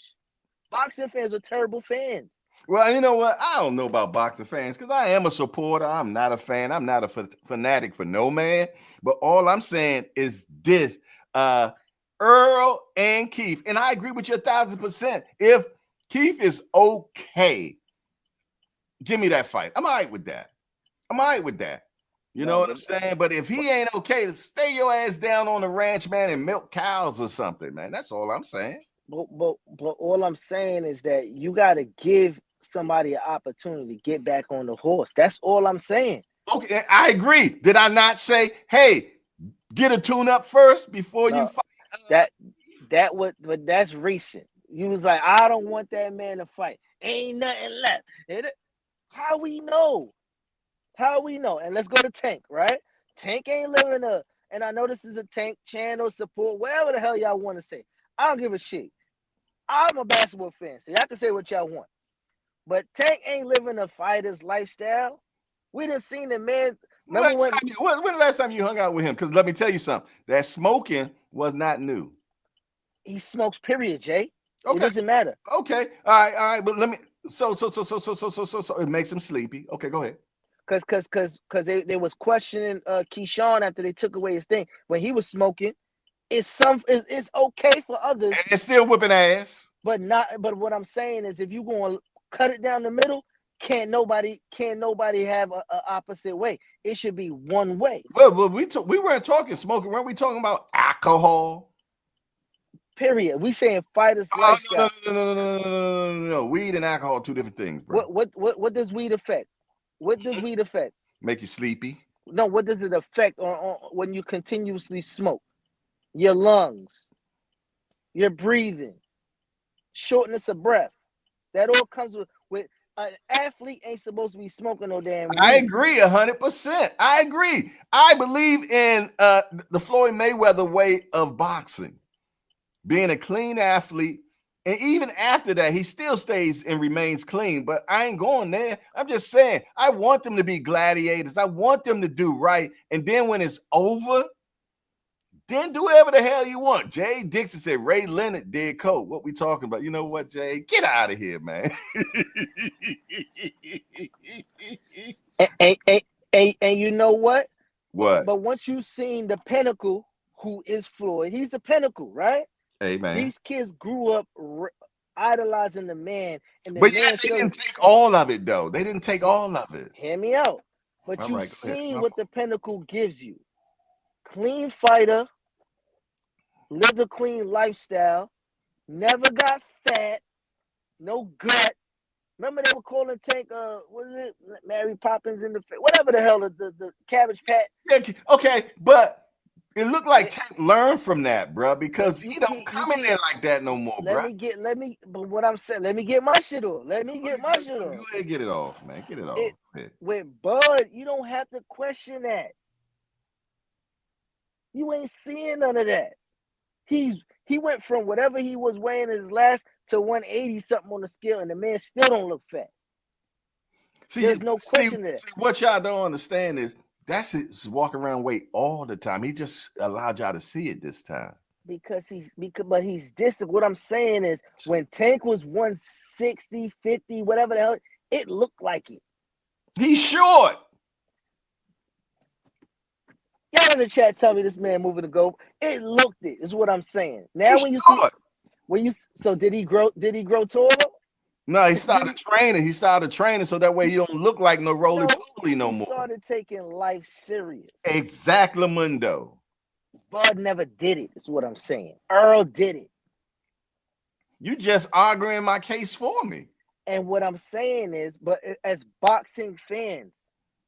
Boxing fans are terrible fans. Well, you know what? I don't know about boxing fans because I am a supporter. I'm not a fan. I'm not a fanatic for no man. But all I'm saying is this. Earl and Keith, and I agree with you 1,000%. If Keith is okay, give me that fight. I'm all right with that. You know what I'm saying? But if he ain't okay, stay your ass down on the ranch, man, and milk cows or something, man. That's all I'm saying. But all I'm saying is that you got to give somebody an opportunity to get back on the horse. That's all I'm saying. Okay, I agree. Did I not say, hey, Get a tune up first before you No, fight. but that's recent. You was like, I don't want that man to fight. Ain't nothing left. How we know? How we know? And let's go to Tank, right? Tank ain't living a, and I know this is a Tank channel support, whatever the hell y'all want to say. I don't give a shit. I'm a basketball fan, so y'all can say what y'all want. But Tank ain't living a fighter's lifestyle. We done seen the man. Remember when When the last time you hung out with him? Because let me tell you something. That smoking was not new. he smokes, period, Jay. It Okay. doesn't matter. Okay. All right. But let me. So it makes him sleepy. Okay. Go ahead. Cause they was questioning Keyshawn after they took away his thing. When he was smoking, it's okay for others, And it's still whipping ass. but what I'm saying is if you going to cut it down the middle, can't nobody have a opposite way. It should be one way. Well, we weren't talking smoking. Weren't we talking about alcohol? Period. We saying fighters Oh, lifestyle. no. Weed and alcohol are two different things, bro. What does weed affect? What does weed affect? Make you sleepy. No, what does it affect on when you continuously smoke? Your lungs, your breathing, shortness of breath. That all comes with an athlete ain't supposed to be smoking no damn weed. I agree 100%. I agree. I believe in the Floyd Mayweather way of boxing, being a clean athlete. And even after that, he still stays and remains clean. But I ain't going there. I'm just saying, I want them to be gladiators. I want them to do right. And then when it's over, then do whatever the hell you want. Jay Dixon said Ray Leonard did coke. What we talking about? You know what, Jay? Get out of here, man. And you know what? What? But once you've seen the pinnacle, who is Floyd, he's the pinnacle, right? Hey, man. These kids grew up idolizing the man, and the But man yeah, they didn't take all of it, though. They didn't take all of it. Hear me out. But All you've right, go ahead. seen what the pinnacle gives you. Clean fighter, live a clean lifestyle, never got fat, no gut. Remember they were calling Tank, what is it, Mary Poppins in the whatever the hell the Cabbage Patch. Yeah, okay, but it looked like Tank learned from that, bro, because he don't come in there like that no more, bro. But what I'm saying, let me get my shit on. Let me get my shit Go on. ahead, get it off, man. Get it off. With Bud, you don't have to question that. You ain't seeing none of that. He went from whatever he was weighing his last to 180 something on the scale, and the man still don't look fat. There's no question there. What y'all don't understand is that's his walk around weight all the time. He just allowed y'all to see it this time. But he's distant. What I'm saying is when Tank was 160, 50, whatever the hell, it looked like it. He's short. Y'all in the chat tell me this man moving to go. It looked it, is what I'm saying. Now He's when you so did he grow taller? No, he started training. He started training so that way he don't look like no roly-poly no more. He started taking life serious. Exactly, Mundo. Bud never did it, is what I'm saying. Earl did it. You just arguing my case for me. And what I'm saying is, but as boxing fans,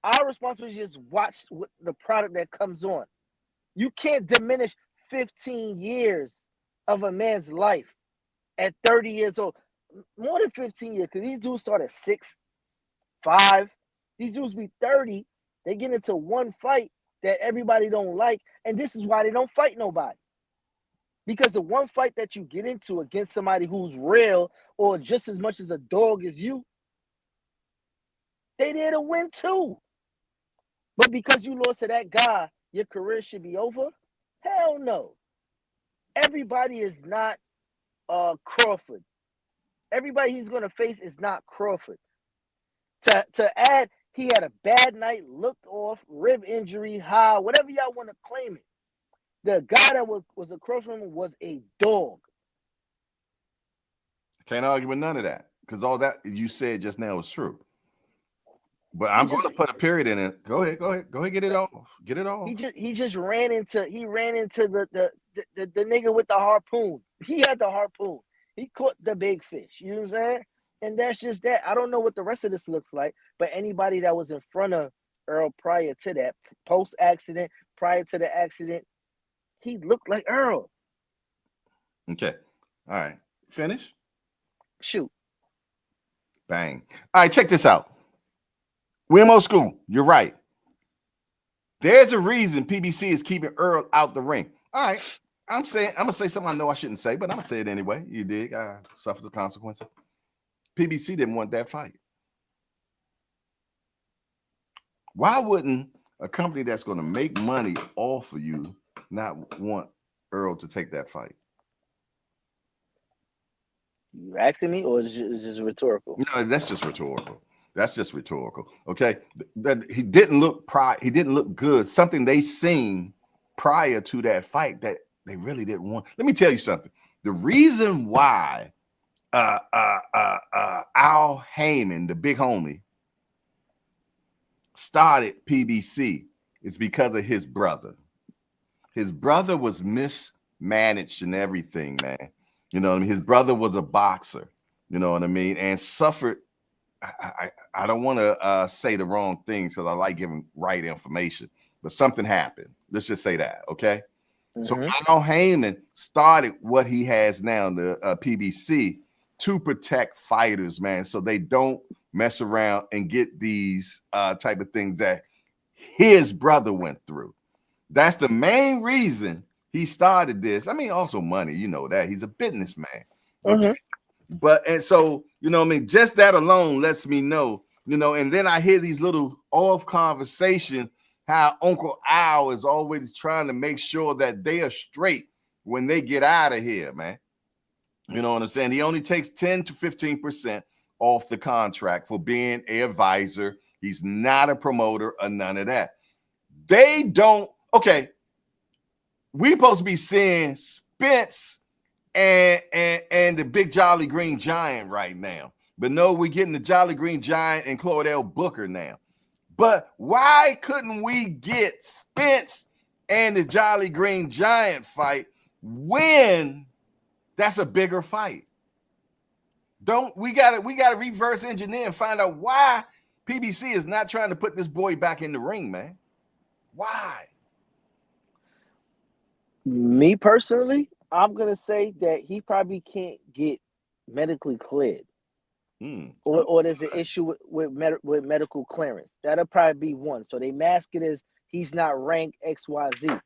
our responsibility is just watch the product that comes on. You can't diminish 15 years of a man's life at 30 years old. More than 15 years, because these dudes start at 6, 5. These dudes be 30. They get into one fight that everybody don't like, and this is why they don't fight nobody. Because the one fight that you get into against somebody who's real or just as much as a dog as you, they there to win too. But because you lost to that guy, your career should be over? Hell no. Everybody is not Crawford. Everybody he's going to face is not Crawford. To add, he had a bad night, looked off, rib injury, high, whatever y'all want to claim it. The guy that was across from him was a dog. Can't argue with none of that because all that you said just now is true. But I'm going to put a period in it. Go ahead, get it off. Get it off. He just ran into the nigga with the harpoon. He had the harpoon. He caught the big fish. You know what I'm saying? And that's just that. I don't know what the rest of this looks like, but anybody that was in front of Earl prior to that, post accident, prior to the accident, he looked like Earl. Okay. All right. Finish. Shoot. Bang. All right, check this out. We're in old school. You're right. There's a reason PBC is keeping Earl out the ring. All right. I'm gonna say something I know I shouldn't say, but I'm gonna say it anyway. You dig? I suffer the consequences. PBC didn't want that fight. Why wouldn't a company that's going to make money off of you not want Earl to take that fight? You asking me, or is it just rhetorical? No, that's just rhetorical. That's just rhetorical. Okay, that he didn't look he didn't look good. Something they seen prior to that fight that they really didn't want. Let me tell you something. The reason why Al Heyman, the big homie, started PBC is because of his brother. His brother was mismanaged and everything, man. You know what I mean? His brother was a boxer, you know what I mean? And suffered. I don't want to say the wrong things because I like giving right information, but something happened. Let's just say that, okay? Mm-hmm. So Al Heyman started what he has now, the PBC, to protect fighters, man, so they don't mess around and get these type of things that his brother went through. That's the main reason he started this. I mean, also money, you know that. He's a businessman. Okay. Mm-hmm. But, and so, you know what I mean, just that alone lets me know, you know, and then I hear these little off conversations, how Uncle Al is always trying to make sure that they are straight when they get out of here, man. You know what I'm saying? He only takes 10 to 15% off the contract for being an advisor. He's not a promoter or none of that. They don't, okay, we're supposed to be seeing Spence and the big Jolly Green Giant right now. But no, we're getting the Jolly Green Giant and Claudel Booker now. But why couldn't we get Spence and the Jolly Green Giant fight when that's a bigger fight? We gotta reverse engineer and find out why PBC is not trying to put this boy back in the ring, man. Why? Me personally, I'm gonna say that he probably can't get medically cleared, or there's an issue with medical clearance. That'll probably be one. So they mask it as he's not ranked XYZ.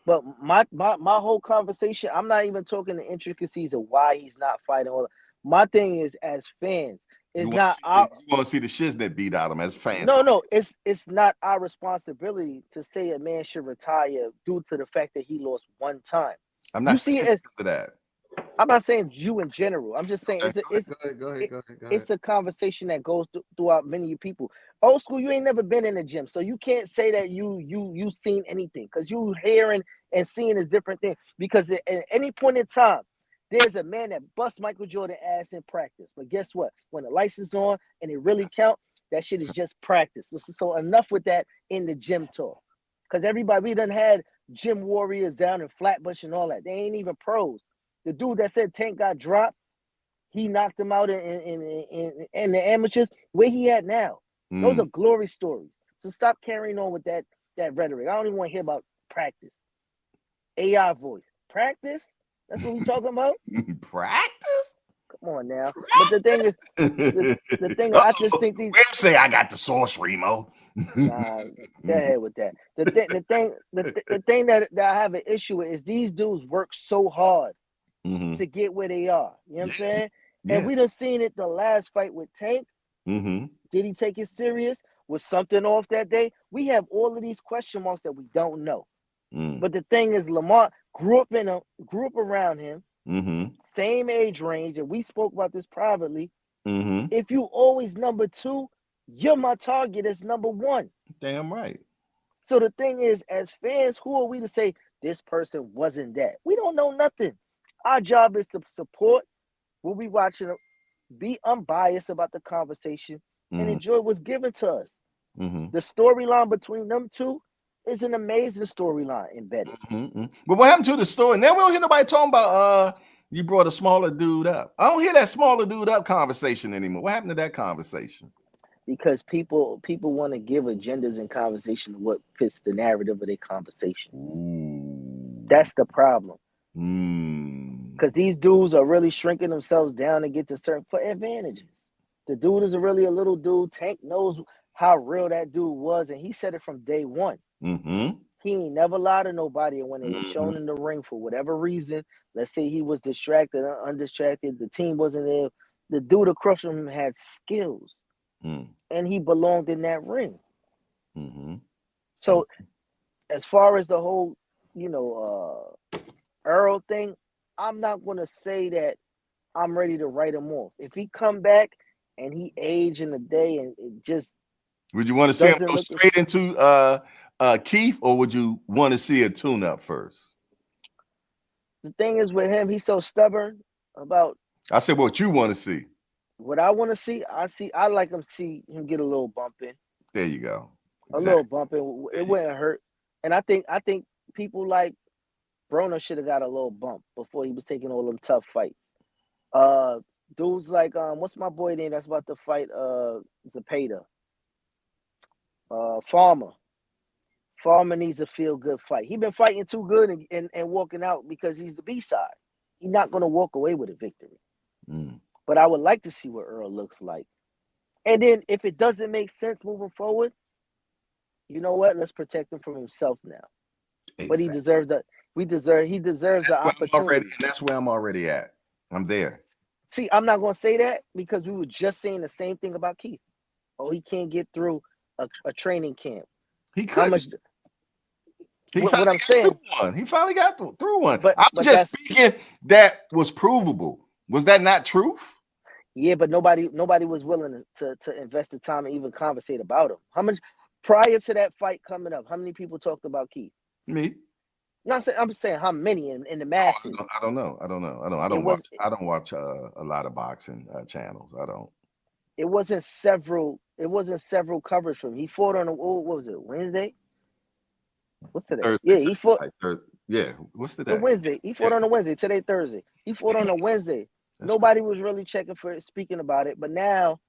But my whole conversation, I'm not even talking the intricacies of why he's not fighting. My thing is, as fans, it's not our. You want to see the shits that beat out him as fans? No, it's not our responsibility to say a man should retire due to the fact that he lost one time. I'm not saying it as that. I'm not saying you in general. I'm just saying go ahead. It's a conversation that goes throughout many people. Old school, you ain't never been in the gym, so you can't say that you seen anything because you hearing and seeing is different thing. Because at any point in time, there's a man that busts Michael Jordan ass in practice. But guess what? When the lights is on and it really count, that shit is just practice. So enough with that in the gym talk. Because everybody, we done had gym warriors down in Flatbush and all that. They ain't even pros. The dude that said Tank got dropped, he knocked him out in the amateurs. Where he at now? Those are glory stories. So stop carrying on with that rhetoric. I don't even want to hear about practice. AI voice. Practice? That's what we talking about? Practice? Come on now. Practice? But the thing is, the thing I just think these say I got the sauce, Remo. Nah, go ahead with that. The thing that I have an issue with is these dudes work so hard to get where they are. You know what I'm saying? Yeah. And we done seen it the last fight with Tank. Did he take it serious? Was something off that day? We have all of these question marks that we don't know. But the thing is, Lamar grew up around him, same age range, and we spoke about this privately. If you always number 2, you're my target as number 1. Damn right. So the thing is, as fans, who are we to say this person wasn't that? We don't know nothing. Our job is to support what we watching, be unbiased about the conversation, and enjoy what's given to us. The storyline between them two is an amazing storyline embedded. But what happened to the story? Now we don't hear nobody talking about you brought a smaller dude up. I don't hear that smaller dude up conversation anymore. What happened to that conversation? Because people want to give agendas in conversation to what fits the narrative of their conversation. That's the problem. Mm. Because these dudes are really shrinking themselves down to get to certain for advantages. The dude is really a little dude. Tank knows how real that dude was, and he said it from day one. Mm-hmm. He ain't never lied to nobody, and when it was Mm-hmm. shown in the ring for whatever reason, let's say he was distracted or undistracted, the team wasn't there. The dude across from him had skills, Mm. and he belonged in that ring. Mm-hmm. So, as far as the whole, you know, Earl thing, I'm not gonna say that I'm ready to write him off. If he come back and he age in a day and it just Would you want to see him doesn't go look, straight into Keith, or would you want to see a tune-up first? the thing is with him, he's so stubborn about I said, what you want to see? what I want to see. I like see him get a little bumping, There you go. a little Exactly. bumping. There It you wouldn't hurt. And I think people like Broner should have got a little bump before he was taking all them tough fights. Uh, Dudes like what's my boy name that's about to fight Zapata? Farmer. Farmer needs a feel good fight. He been fighting too good and walking out because he's the B side. He's not gonna walk away with a victory. go. Mm. But I would like to see what Earl looks like. And then if it doesn't make sense moving forward, you know what? Let's protect him from himself now. But he Exactly. deserves that. He deserves the opportunity. That's where I'm already at. I'm there. See, I'm not gonna say that because we were just saying the same thing about Keith. Oh, he can't get through a training camp. He How couldn't. much? He What finally I'm got saying, through one. He finally got through one. but I was but just that's speaking that was provable. Was that not truth? yeah. But nobody was willing to invest the time and even conversate about him. How much prior to that fight coming up? How many people talked about Keith? Me? No, I'm saying how many in the Oh, masses. I don't know. I don't know. I It don't was watch. I don't watch a lot of boxing channels. I don't. it wasn't several. It wasn't several coverage from him. He fought on a what was it Wednesday? What's today? Thursday. Yeah, he fought Yeah. What's the today? Wednesday. He Yeah. fought on a Wednesday. Today Thursday. He fought on a Wednesday. That's crazy. Nobody was really checking for speaking about it. But now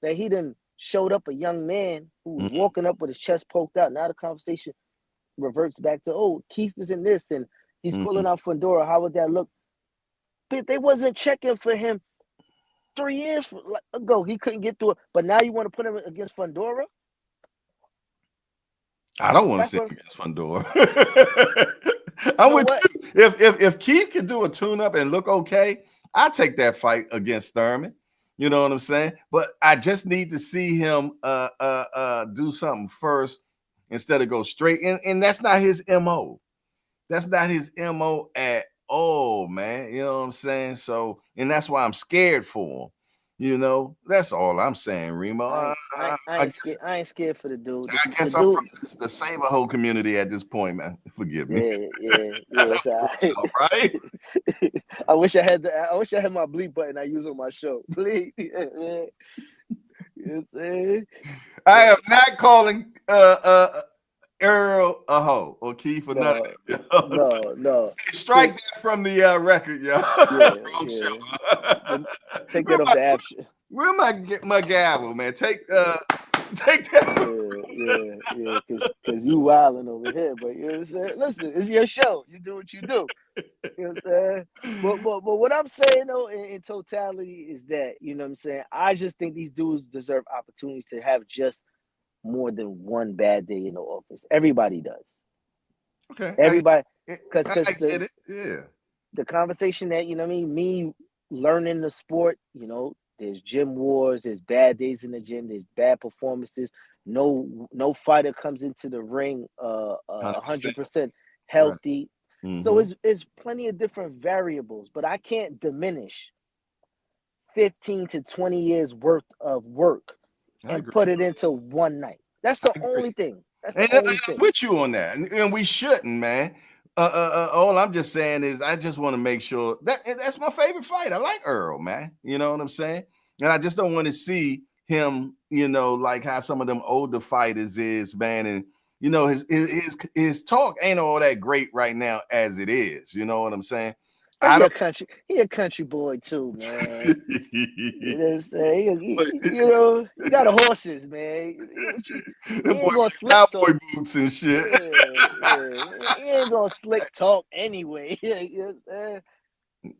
that he done showed up a young man who was Mhm. walking up with his chest poked out, now the conversation reverts back to, oh, Keith is in this and he's Mhm. pulling out Fundora. How would that look? But they wasn't checking for him 3 years ago. He couldn't get through it. But now you want to put him against Fundora? I don't want to That's see him what against Fundora. you I'm know with what? you. If Keith can do a tune-up and look okay, I take that fight against Thurman. You know what I'm saying? But I just need to see him do something first instead of go straight. And that's not his MO. That's not his MO at all, man. You know what I'm saying? So, and that's why I'm scared for him. You know, that's all I'm saying, Remo. I I ain't guess scared. I ain't scared for the dude. I The guess I'm dude, from the Saber community at this point, man. Forgive me. yeah. It's all right. All right. I wish I had my bleep button I use on my show. Bleep. Yeah. You know what I'm saying? I But am not calling Earl a hoe or Keith or none of no, them. Yo. no. Strike that from the record, yo. Wrong Yeah. show. Take where that off my the app. where my gavel, man? Take that. Cause you wilding over here, but you know what I'm saying? Listen, it's your show. You do what you do. You know what I'm saying? But what I'm saying though in totality is that, you know what I'm saying, I just think these dudes deserve opportunities to have just more than one bad day in the office. Everybody does. Okay, Everybody I because get it. Yeah. the conversation that, you know what I mean, me learning the sport, there's gym wars, there's bad days in the gym, there's bad performances. No fighter comes into the ring 100%. 100% Right. healthy. So Mm-hmm. it's plenty of different variables, but I can't diminish 15 to 20 years worth of work I and agree. put it into one night. That's I the agree. only thing. That's the And only I'm thing. with you on that. And we shouldn't, man. All I'm just saying is I just want to make sure that's my favorite fight. I like Earl, man. You know what I'm saying? And I just don't want to see him, like how some of them older fighters is, man. And his talk ain't all that great right now as it is. You know what I'm saying? But I he don't. a country boy too, man. You know what I'm But saying? You know, he got the horses, man. He that boy ain't gonna wear slick cowboy talk. boots and shit. Yeah. He ain't gonna slick talk anyway. You know what I'm saying?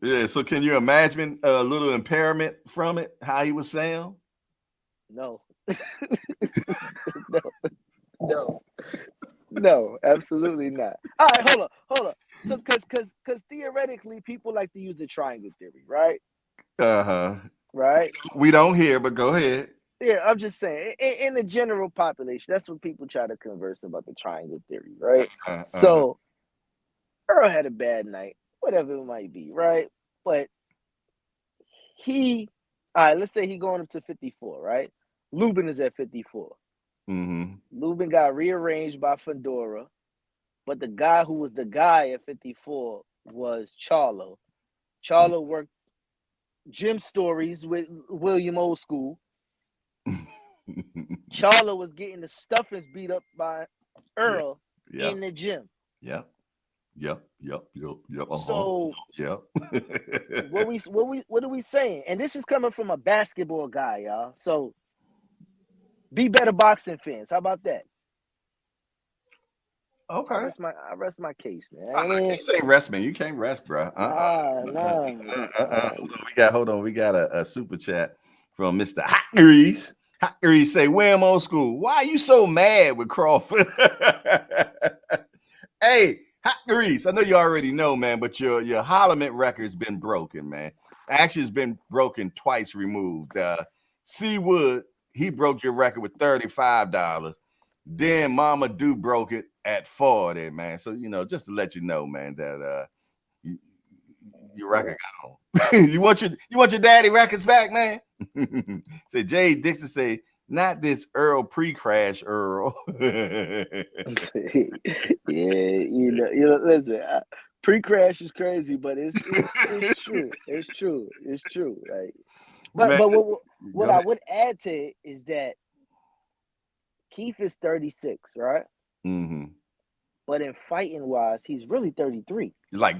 Yeah. So can you imagine a little impairment from it? How he was sound? No, no, no, no, absolutely not. All right, hold on. So, cause theoretically, people like to use the triangle theory, right? Uh-huh. Right? We don't hear, but go ahead. Yeah, I'm just saying, in the general population, that's what people try to converse about the triangle theory, right? Uh-huh. So Earl had a bad night, whatever it might be, right? But he, all right, let's say he going up to 54, right? Lubin is at 54. Mm-hmm. Lubin got rearranged by Fedora, but the guy who was the guy at 54 was Charlo. Charlo worked gym stories with William Old School. Charlo was getting the stuffings beat up by Yeah. Earl Yeah. in the gym. Yep. Yep. Yep. Yep. Yep. Uh-huh. So Yep. what are we saying? And this is coming from a basketball guy, y'all. So be better boxing fans. How about that? Okay. I rest my case, man. I I mean, can't say rest, man. You can't rest, bro. nah. Hold on. We got a super chat from Mr. Hot Grease. Hot Grease say, Wham Old School. Why are you so mad with Crawford? Hey, Hot Grease. I know you already know, man, but your Holloman record's been broken, man. Actually, it's been broken twice removed. C Wood, he broke your record with $35. Then Mama Do broke it at 40, man. So, just to let you know, man, that you, your record got on. you want your daddy records back, man? Say Jay Dixon say, not this Earl pre-crash Earl. Yeah, listen, pre-crash is crazy, but it's true. It's true. It's true. Like, but Man, what go I ahead. would add to it is that Keith is 36, right? Mm-hmm. But in fighting wise, he's really 33 Like,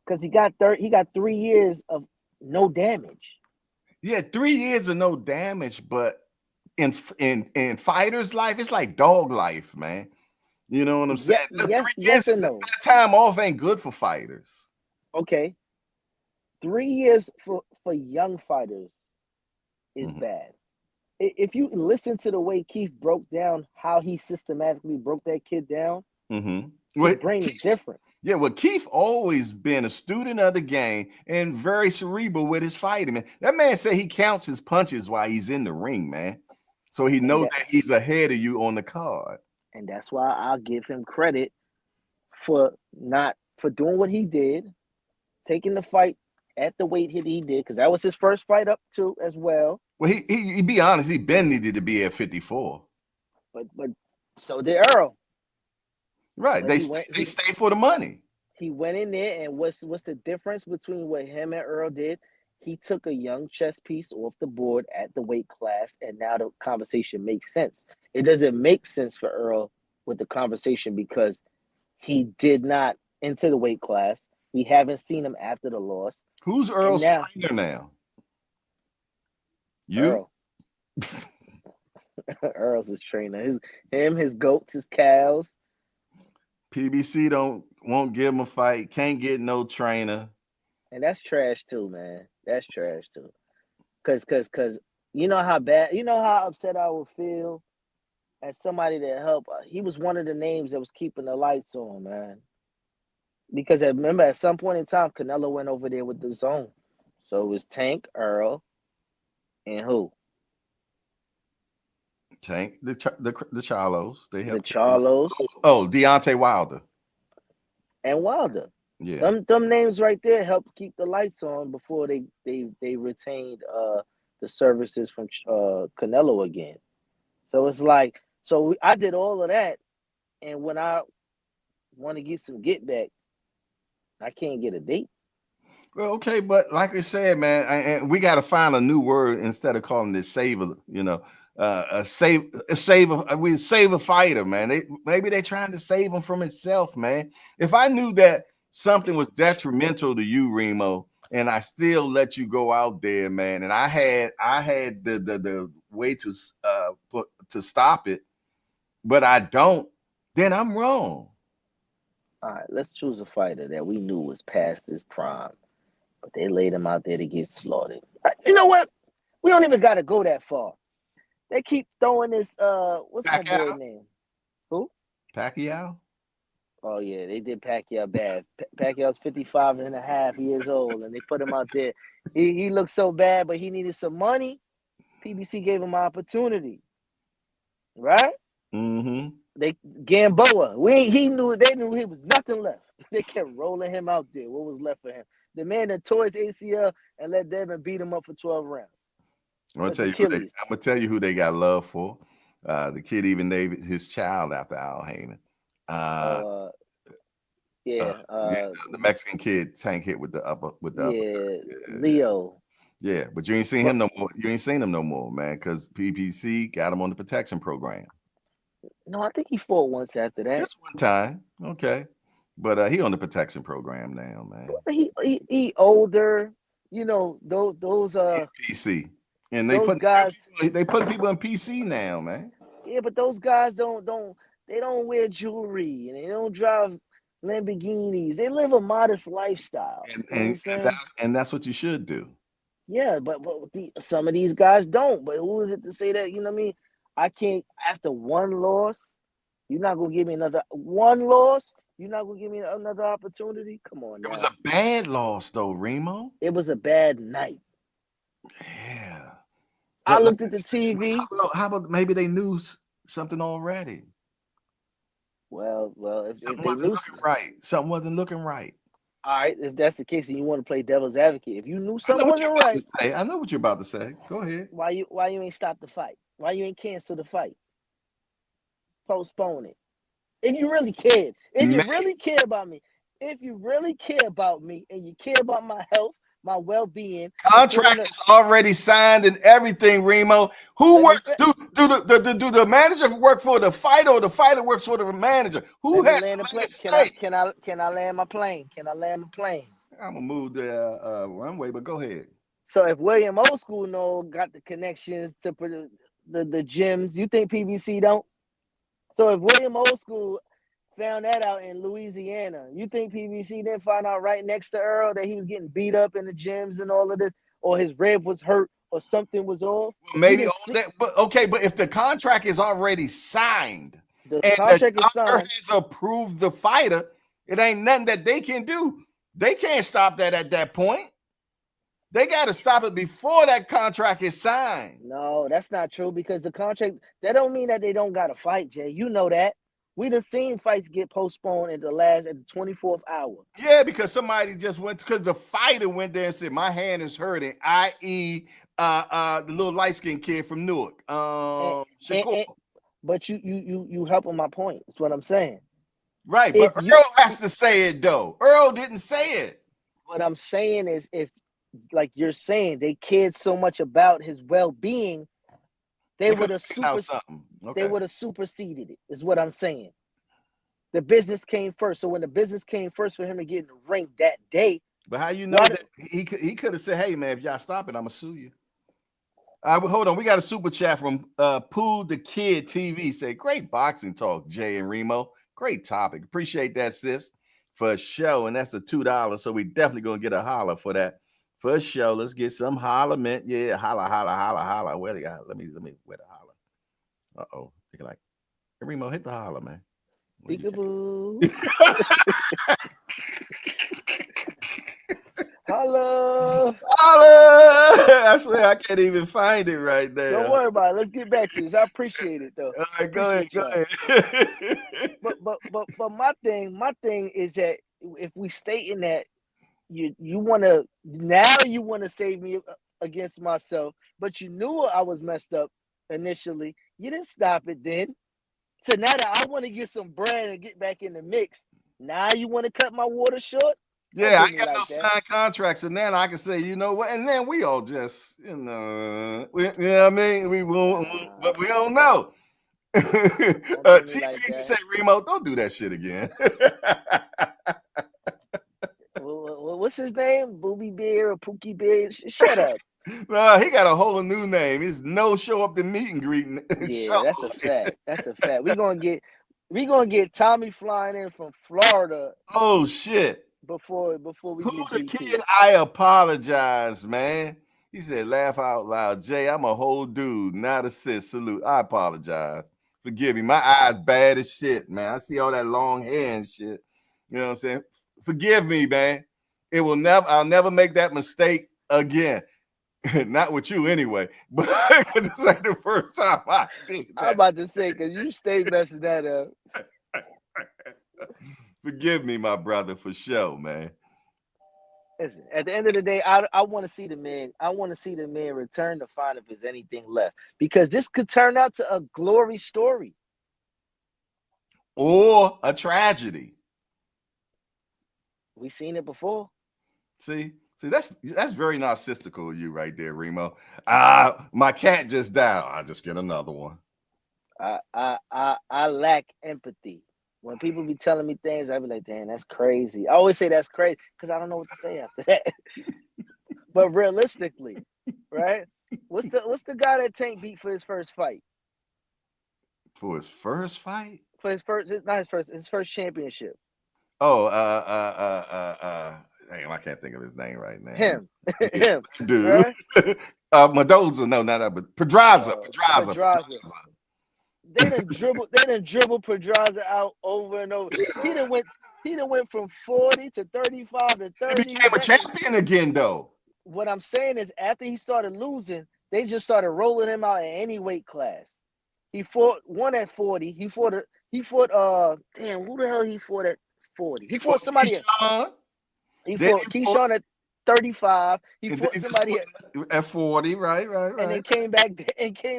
because he got 3 years of no damage. yeah, 3 years of no damage, but in fighters' life, it's like dog life, man. You know what I'm Yeah, saying? Look, 3 years yes is and no. that time off ain't good for fighters. Okay, 3 years for young fighters is Mhm, bad. If you listen to the way Keith broke down how he systematically broke that kid down, mhm. his Well, brain is Keith, different. yeah, well, Keith always been a student of the game and very cerebral with his fighting, man. That man said he counts his punches while he's in the ring, man. So he And knows that that he's ahead of you on the card. and that's why I'll give him credit for not for doing what he did, taking the fight at the weight hit he did, because that was his first fight up too as well. Well, he be honest, he been needed to be at 54. But so did Earl. Right. But They they stay for the money. he went in there, and what's the difference between what him and Earl did? He took a young chess piece off the board at the weight class, and now the conversation makes sense. It doesn't make sense for Earl with the conversation because he did not enter the weight class. We haven't seen him after the loss, Who's and Earl's now trainer now? You? Earl, Earl's his trainer. His goats, his cows, PBC won't give him a fight. Can't get no trainer. and that's trash too, man. That's trash too. Cause you know how bad, you know how upset I would feel as somebody that helped. He was one of the names that was keeping the lights on, man. Because I remember at some point in time, Canelo went over there with the zone, so it was Tank, Earl, and who? Tank the Charlos. They The helped keep the light. Charlos Oh, Deontay Wilder. and Wilder. Yeah. Them names right there helped keep the lights on before they retained the services from Canelo again. So it's like I did all of that, and when I want to get some get back, I can't get a date. Well, okay, but like I said, man, and we got to find a new word instead of calling this saver. We save a fighter, man. Maybe they're trying to save him from himself, man. If I knew that something was detrimental to you, Remo, and I still let you go out there, man. And I had the way to stop it, but I don't. Then I'm wrong. All right, let's choose a fighter that we knew was past his prime, but they laid him out there to get slaughtered. You know what? We don't even got to go that far. They keep throwing this. What's my boy Pacquiao. name? Who? Pacquiao. Oh yeah, they did Pacquiao bad. Pacquiao's 55 and a half years old, and they put him out there. He looked so bad, but he needed some money. PBC gave him an opportunity, right? Mm-hmm. They Gamboa. They knew he was nothing left. They kept rolling him out there. What was left for him? The man that tore his ACL and let Devin beat him up for 12 rounds. I'm gonna That's tell you. Achilles. I'm gonna tell you who they got love for. The kid even named his child after Al Heyman. Yeah. The Mexican kid Tank hit with the uppercut. Leo. Yeah, but you ain't seen him no more. You ain't seen him no more, man, because PPC got him on the protection program. No, I think he fought once after that. Just one time, okay. But he on the protection program now, man. He older, you know, those PC, and those guys. they put people in PC now, man. Yeah, but those guys don't wear jewelry and they don't drive Lamborghinis. They live a modest lifestyle. And that's what you should do. Yeah, but some of these guys don't. But who is it to say that? You know what I mean? I can't after one loss. You're not gonna give me another one loss. You're not gonna give me another opportunity. Come on, It was now. a bad loss, though, Remo. It was a bad night. Yeah. I looked at the TV. How about maybe they knew something already? Well, if Something they wasn't knew looking right. Something wasn't looking right. all right, if that's the case, and you want to play devil's advocate, if you knew something I know what you're wasn't about right, to say. I know what you're about to say. Go ahead. why you ain't stop the fight? Why you ain't cancel the fight? Postpone it. If you really cared, if you really care about me, if you really care about me, and you care about my health, my well-being, contract is already signed and everything, Remo. Who works? Do the manager work for the fighter, or the fighter works for the manager? Who has the last say? Can I land my plane? Can I land my plane? I'm gonna move the runway, but go ahead. So if William Old School got the connections to put the gyms, you think PBC don't? So if William Old School found that out in Louisiana, you think PBC didn't find out right next to Earl that he was getting beat up in the gyms and all of this, or his rib was hurt, or something was off? Maybe all that, but okay. But if the contract is already signed the and contract the doctor has approved the fighter, it ain't nothing that they can do. They can't stop that at that point. They got to stop it before that contract is signed. No, that's not true, because the contract, that don't mean that they don't got to fight, Jay. You know that. We done seen fights get postponed at the 24th hour. Yeah, because somebody just went, because the fighter went there and said, my hand is hurting, i.e. The little light-skinned kid from Newark. Shakur. But you helping my point. That's what I'm saying. Right, but Earl has to say it, though. Earl didn't say it. What I'm saying is, if, like you're saying, they cared so much about his well-being, they would have superseded it, is what I'm saying. The business came first. So when the business came first for him to get in the ring that day. But how you know that he could have said, hey, man, if y'all stop it, I'm going to sue you. Hold on. We got a super chat from Pooh the Kid TV. Say, great boxing talk, Jay and Remo. Great topic. Appreciate that, sis, for a show. And that's the $2. So we definitely going to get a holler for that. For a show, let's get some holler, man. Yeah, holla, holla, holla, holla. Where they got? Let me where the holler. Uh-oh. They're like, hey, Remo, hit the holler, man. Peekaboo. Holla. Holla. I swear I can't even find it right there. Don't worry about it. Let's get back to this. I appreciate it, though. All right, go ahead. But my thing is that if we stating that you want to save me against myself, but you knew I was messed up initially, you didn't stop it then. So now that I want to get some bread and get back in the mix, now you want to cut my water short? Yeah, I got no signed contracts, and then I can say, you know what, and then we all just, you know what I mean? We won't, but we don't know. GP say, Remo, don't do that shit again. what's his name? Booby Bear or Pookie Bear? Shut up. No, he got a whole new name. It's no show up to meet and greet Yeah, show. that's a fact. That's a fact. We gonna get Tommy flying in from Florida Oh shit. before we Who get the GP. kid? I apologize, man. He said, laugh out loud. Jay, I'm a whole dude, not a sis. Salute. I apologize. Forgive me. My eyes bad as shit, man. I see all that long hair and shit. You know what I'm saying? Forgive me, man. I'll never make that mistake again. Not with you anyway. But it's like the first time I did I'm that. about to say, because you stay messing that up. Forgive me, my brother, for sure, man. Listen, at the end of the day, I want to see the man. I want to see the man return to find if there's anything left, because this could turn out to a glory story. Or a tragedy. We seen it before. See, that's very narcissistical of you right there, Remo. My cat just died. I'll just get another one. I lack empathy. When people be telling me things, I be like, damn, that's crazy. I always say that's crazy because I don't know what to say after that. But realistically, right? What's the guy that Tank beat for his first fight? For his first fight? For his first championship. Oh, damn, I can't think of his name right now. Him. Yeah, Him. dude. Right? Mendoza, no, not that, but Pedraza. They done dribble Pedraza out over and over. He done went from 40 to 35 to 30. He became a champion again, though. What I'm saying is, after he started losing, they just started rolling him out in any weight class. He fought one at 40. He fought damn, who the hell he fought at 40? He fought somebody Keyshawn. He fought Keyshawn at 35. He fought somebody at 40, right. And then came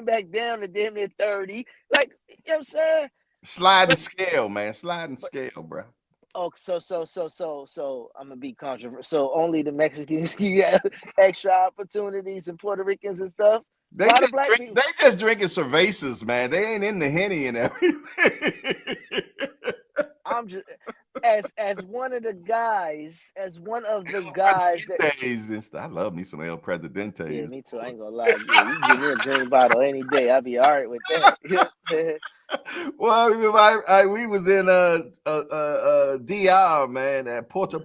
back down to damn near 30. Like, you know what I'm saying? Sliding scale, man. Sliding scale, bro. Oh, so I'm gonna be controversial. So only the Mexicans get extra opportunities and Puerto Ricans and stuff. They just drinking cervezas, man. They ain't in the Henny and everything. I'm just as one of the guys that I love me some El Presidente. Yeah, me too. I ain't gonna lie. Yeah, you give me a green bottle any day, I'll be all right with that. Well, we was in DR, man, at Puerto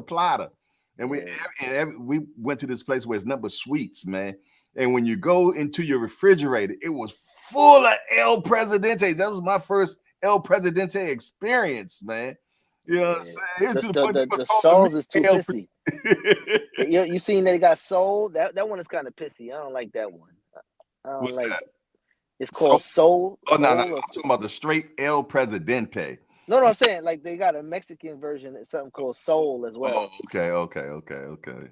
Plata, and we went to this place where it's nothing but sweets, man. And when you go into your refrigerator, it was full of El Presidente. That was my first El Presidente experience, man. You know what I'm saying? The Souls is too pissy. You seen they got Soul? That one is kind of pissy. I don't like that one. I don't What's like that? It's called Soul. Oh, no. I'm talking about the straight El Presidente. No, I'm saying like they got a Mexican version. It's something called Soul as well. Oh, okay.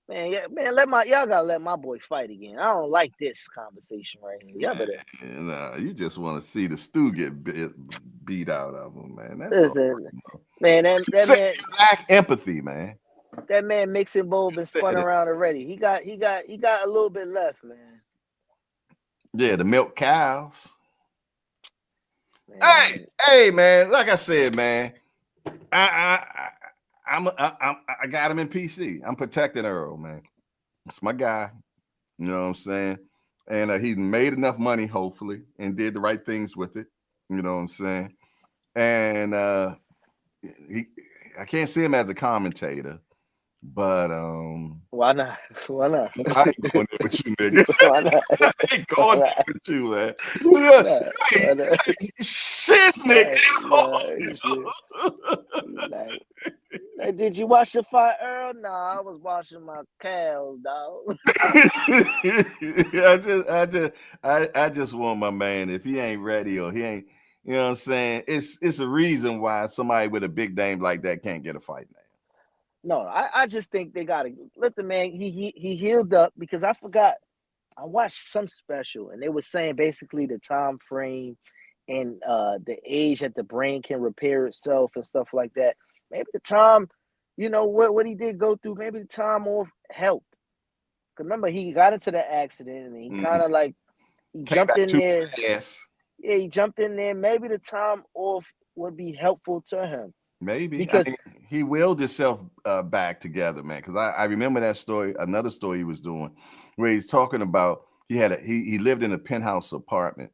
Man, y'all gotta let my boy fight again. I don't like this conversation right here. Y'all better. Nah, you just want to see the stew get beat out of him, man. That's man, that man lack empathy, man. That man mixing bowl been spun around already. He got a little bit left, man. Yeah, the milk cows. Man. Hey, man. Like I said, man, I got him in PC. I'm protecting Earl, man. It's my guy. You know what I'm saying? And he made enough money, hopefully, and did the right things with it. You know what I'm saying? And I can't see him as a commentator, but why not? I ain't going there with you, nigga. Why not? I ain't going there with you, man. Shit, nigga. Like, did you watch the fight, Earl? Nah, I was watching my cows, dog. I just want my man. If he ain't ready or he ain't, you know what I'm saying? It's a reason why somebody with a big name like that can't get a fight now. No, I just think they gotta let the man. He healed up, because I forgot. I watched some special and they were saying basically the time frame and the age that the brain can repair itself and stuff like that. Maybe the time, you know what he did go through. Maybe the time off helped. Cause remember he got into the accident and he kind of like he jumped in there. Yes. Yeah, he jumped in there. Maybe the time off would be helpful to him. Maybe because he willed himself back together, man. Because I remember that story, another story he was doing, where he's talking about he lived in a penthouse apartment,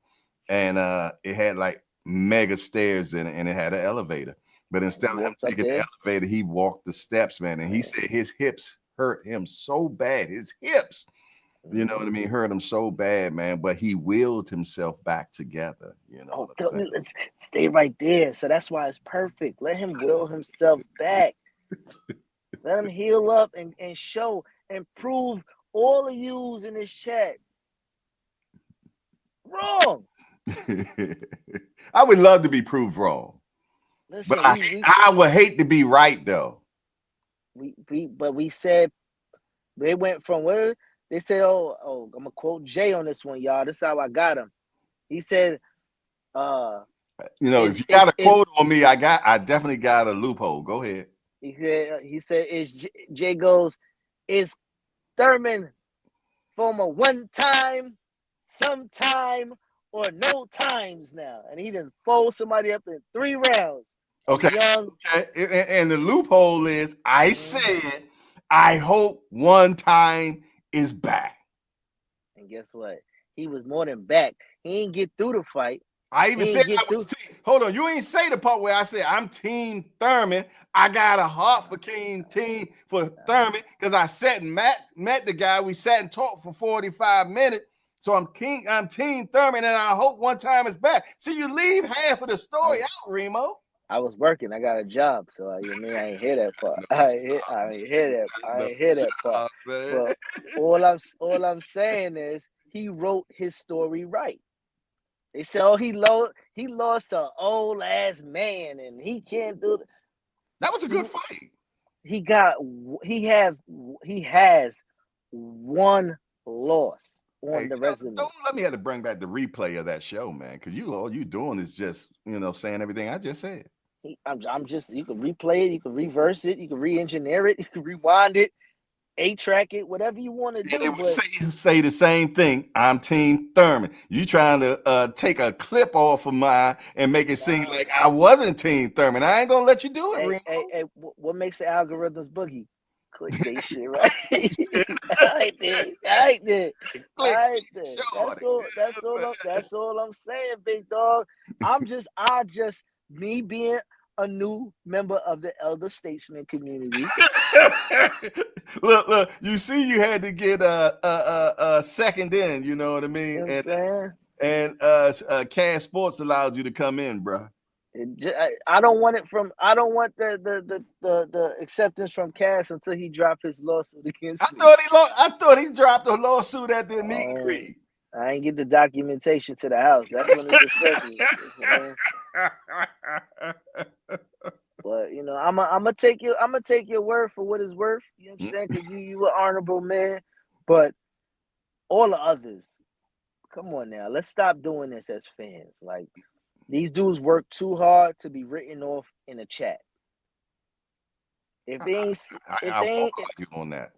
and it had like mega stairs in it, and it had an elevator. But instead He of him walked up taking the there. elevator, he walked the steps, man. And he said his hips hurt him so bad. His hips, you know what I mean, hurt him so bad, man. But he willed himself back together. You know Oh, what I'm saying? let's stay right there. So that's why it's perfect. Let him will himself back. Let him heal up and show and prove all of yous in this chat wrong. I would love to be proved wrong, but Listen, I would hate to be right though. we said they went from where they said, I'm gonna quote Jay on this one, y'all. This is how I got him. He said, You know, if you got a quote on me, I definitely got a loophole. Go ahead. he said Jay goes, is Thurman from a one time, sometime, or no times now? And he didn't fold somebody up in 3 rounds. Okay. Young. Okay. And the loophole is I said I hope one time is back. And guess what? He was more than back. He didn't get through the fight. I even said I was hold on, you ain't say the part where I said I'm Team Thurman. I got a heart for team for Thurman because I sat and met the guy. We sat and talked for 45 minutes. So I'm Team Thurman, and I hope one time is back. See, you leave half of the story out, Remo. I was working. I got a job, so I ain't hear that part. I ain't hear that part. But all I'm saying is he wrote his story right. They said, "Oh, he lost an old ass man, and he can't do it." That was a good fight. He has one loss on the resume. Don't let me have to bring back the replay of that show, man, because all you doing is just saying everything I just said. I'm just, you can replay it, you can reverse it, you can re-engineer it, you can rewind it, 8-track it, whatever you want to do. And it would say the same thing. I'm Team Thurman. You trying to take a clip off of mine and make it seem like I wasn't Team Thurman. I ain't gonna let you do it, hey, what makes the algorithms boogie? Click they shit, right? I did. That's all I'm saying, big dog. Me being a new member of the elder statesman community. Look, you see, you had to get a second in, you know what I mean? You know and Cash Sports allowed you to come in, bro. I don't want the acceptance from Cass until he dropped his lawsuit against me. I thought he dropped a lawsuit at the meet and greet. I ain't get the documentation to the house. That's when it accepted. But I'm gonna take your word for what it's worth. You know what I'm saying? Because you an honorable man. But all the others, come on now, let's stop doing this as fans. Like, these dudes work too hard to be written off in a chat. If they on that.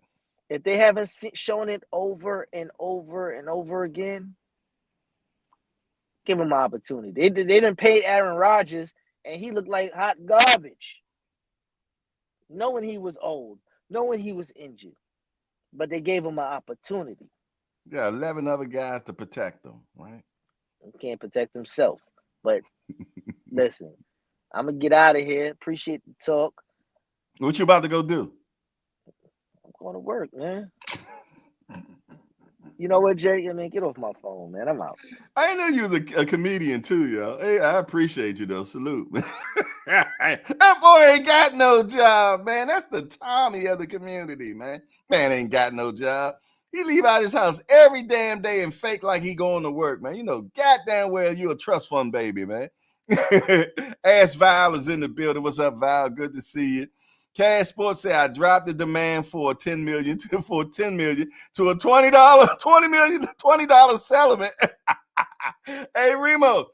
If they haven't shown it over and over and over again, give them an opportunity. They didn't pay Aaron Rodgers, and he looked like hot garbage, knowing he was old, knowing he was injured, but they gave him an opportunity. Yeah, 11 other guys to protect him, right? He can't protect himself. But listen, I'm gonna get out of here. Appreciate the talk. What you about to go do? I'm going to work, man. You know what, Jay? Get off my phone, man. I'm out. I know you was a comedian too, yo. Hey, I appreciate you though. Salute, man. That boy ain't got no job, man. That's the Tommy of the community, man. Man ain't got no job. He leave out his house every damn day and fake like he going to work, man. Goddamn well you a trust fund baby, man. Ask Val is in the building. What's up, Val? Good to see you. Cash Sports say I dropped the demand for $10 million to a $20 settlement. Hey, Remo,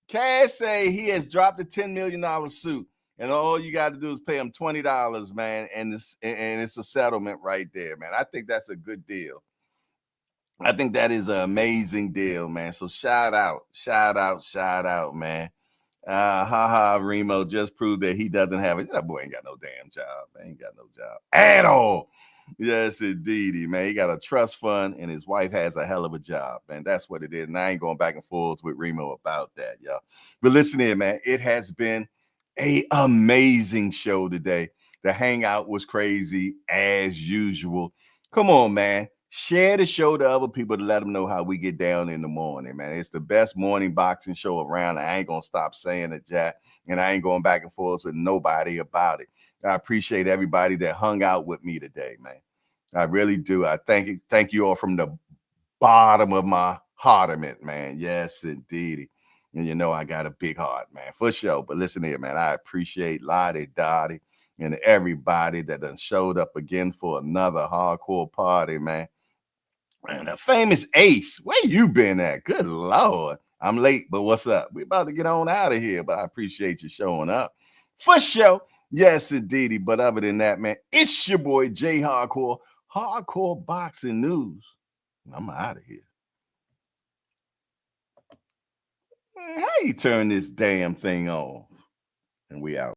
Cash say he has dropped the $10 million suit, and all you got to do is pay him $20, man, and it's a settlement right there, man. I think that's a good deal. I think that is an amazing deal, man. So shout out, man. Remo just proved that he doesn't have it. That boy ain't got no damn job. Ain't got no job at all. Yes, indeedy, man. He got a trust fund and his wife has a hell of a job, man. That's what it is. And I ain't going back and forth with Remo about that, y'all. But listen here, man. It has been an amazing show today. The hangout was crazy as usual. Come on, man. Share the show to other people to let them know how we get down in the morning, man. It's the best morning boxing show around. I ain't going to stop saying it, Jack. And I ain't going back and forth with nobody about it. I appreciate everybody that hung out with me today, man. I really do. I thank you all from the bottom of my heart, man. Yes, indeed. And you know I got a big heart, man, for sure. But listen here, man. I appreciate Lottie Dottie and everybody that done showed up again for another hardcore party, man. And a famous Ace, where you been at? Good Lord. I'm late, but what's up? We about to get on out of here, but I appreciate you showing up. For sure. Yes, indeedy. But other than that, man, it's your boy Jay Hardcore, Hardcore Boxing News. I'm out of here. Man, how you turn this damn thing off? And we out.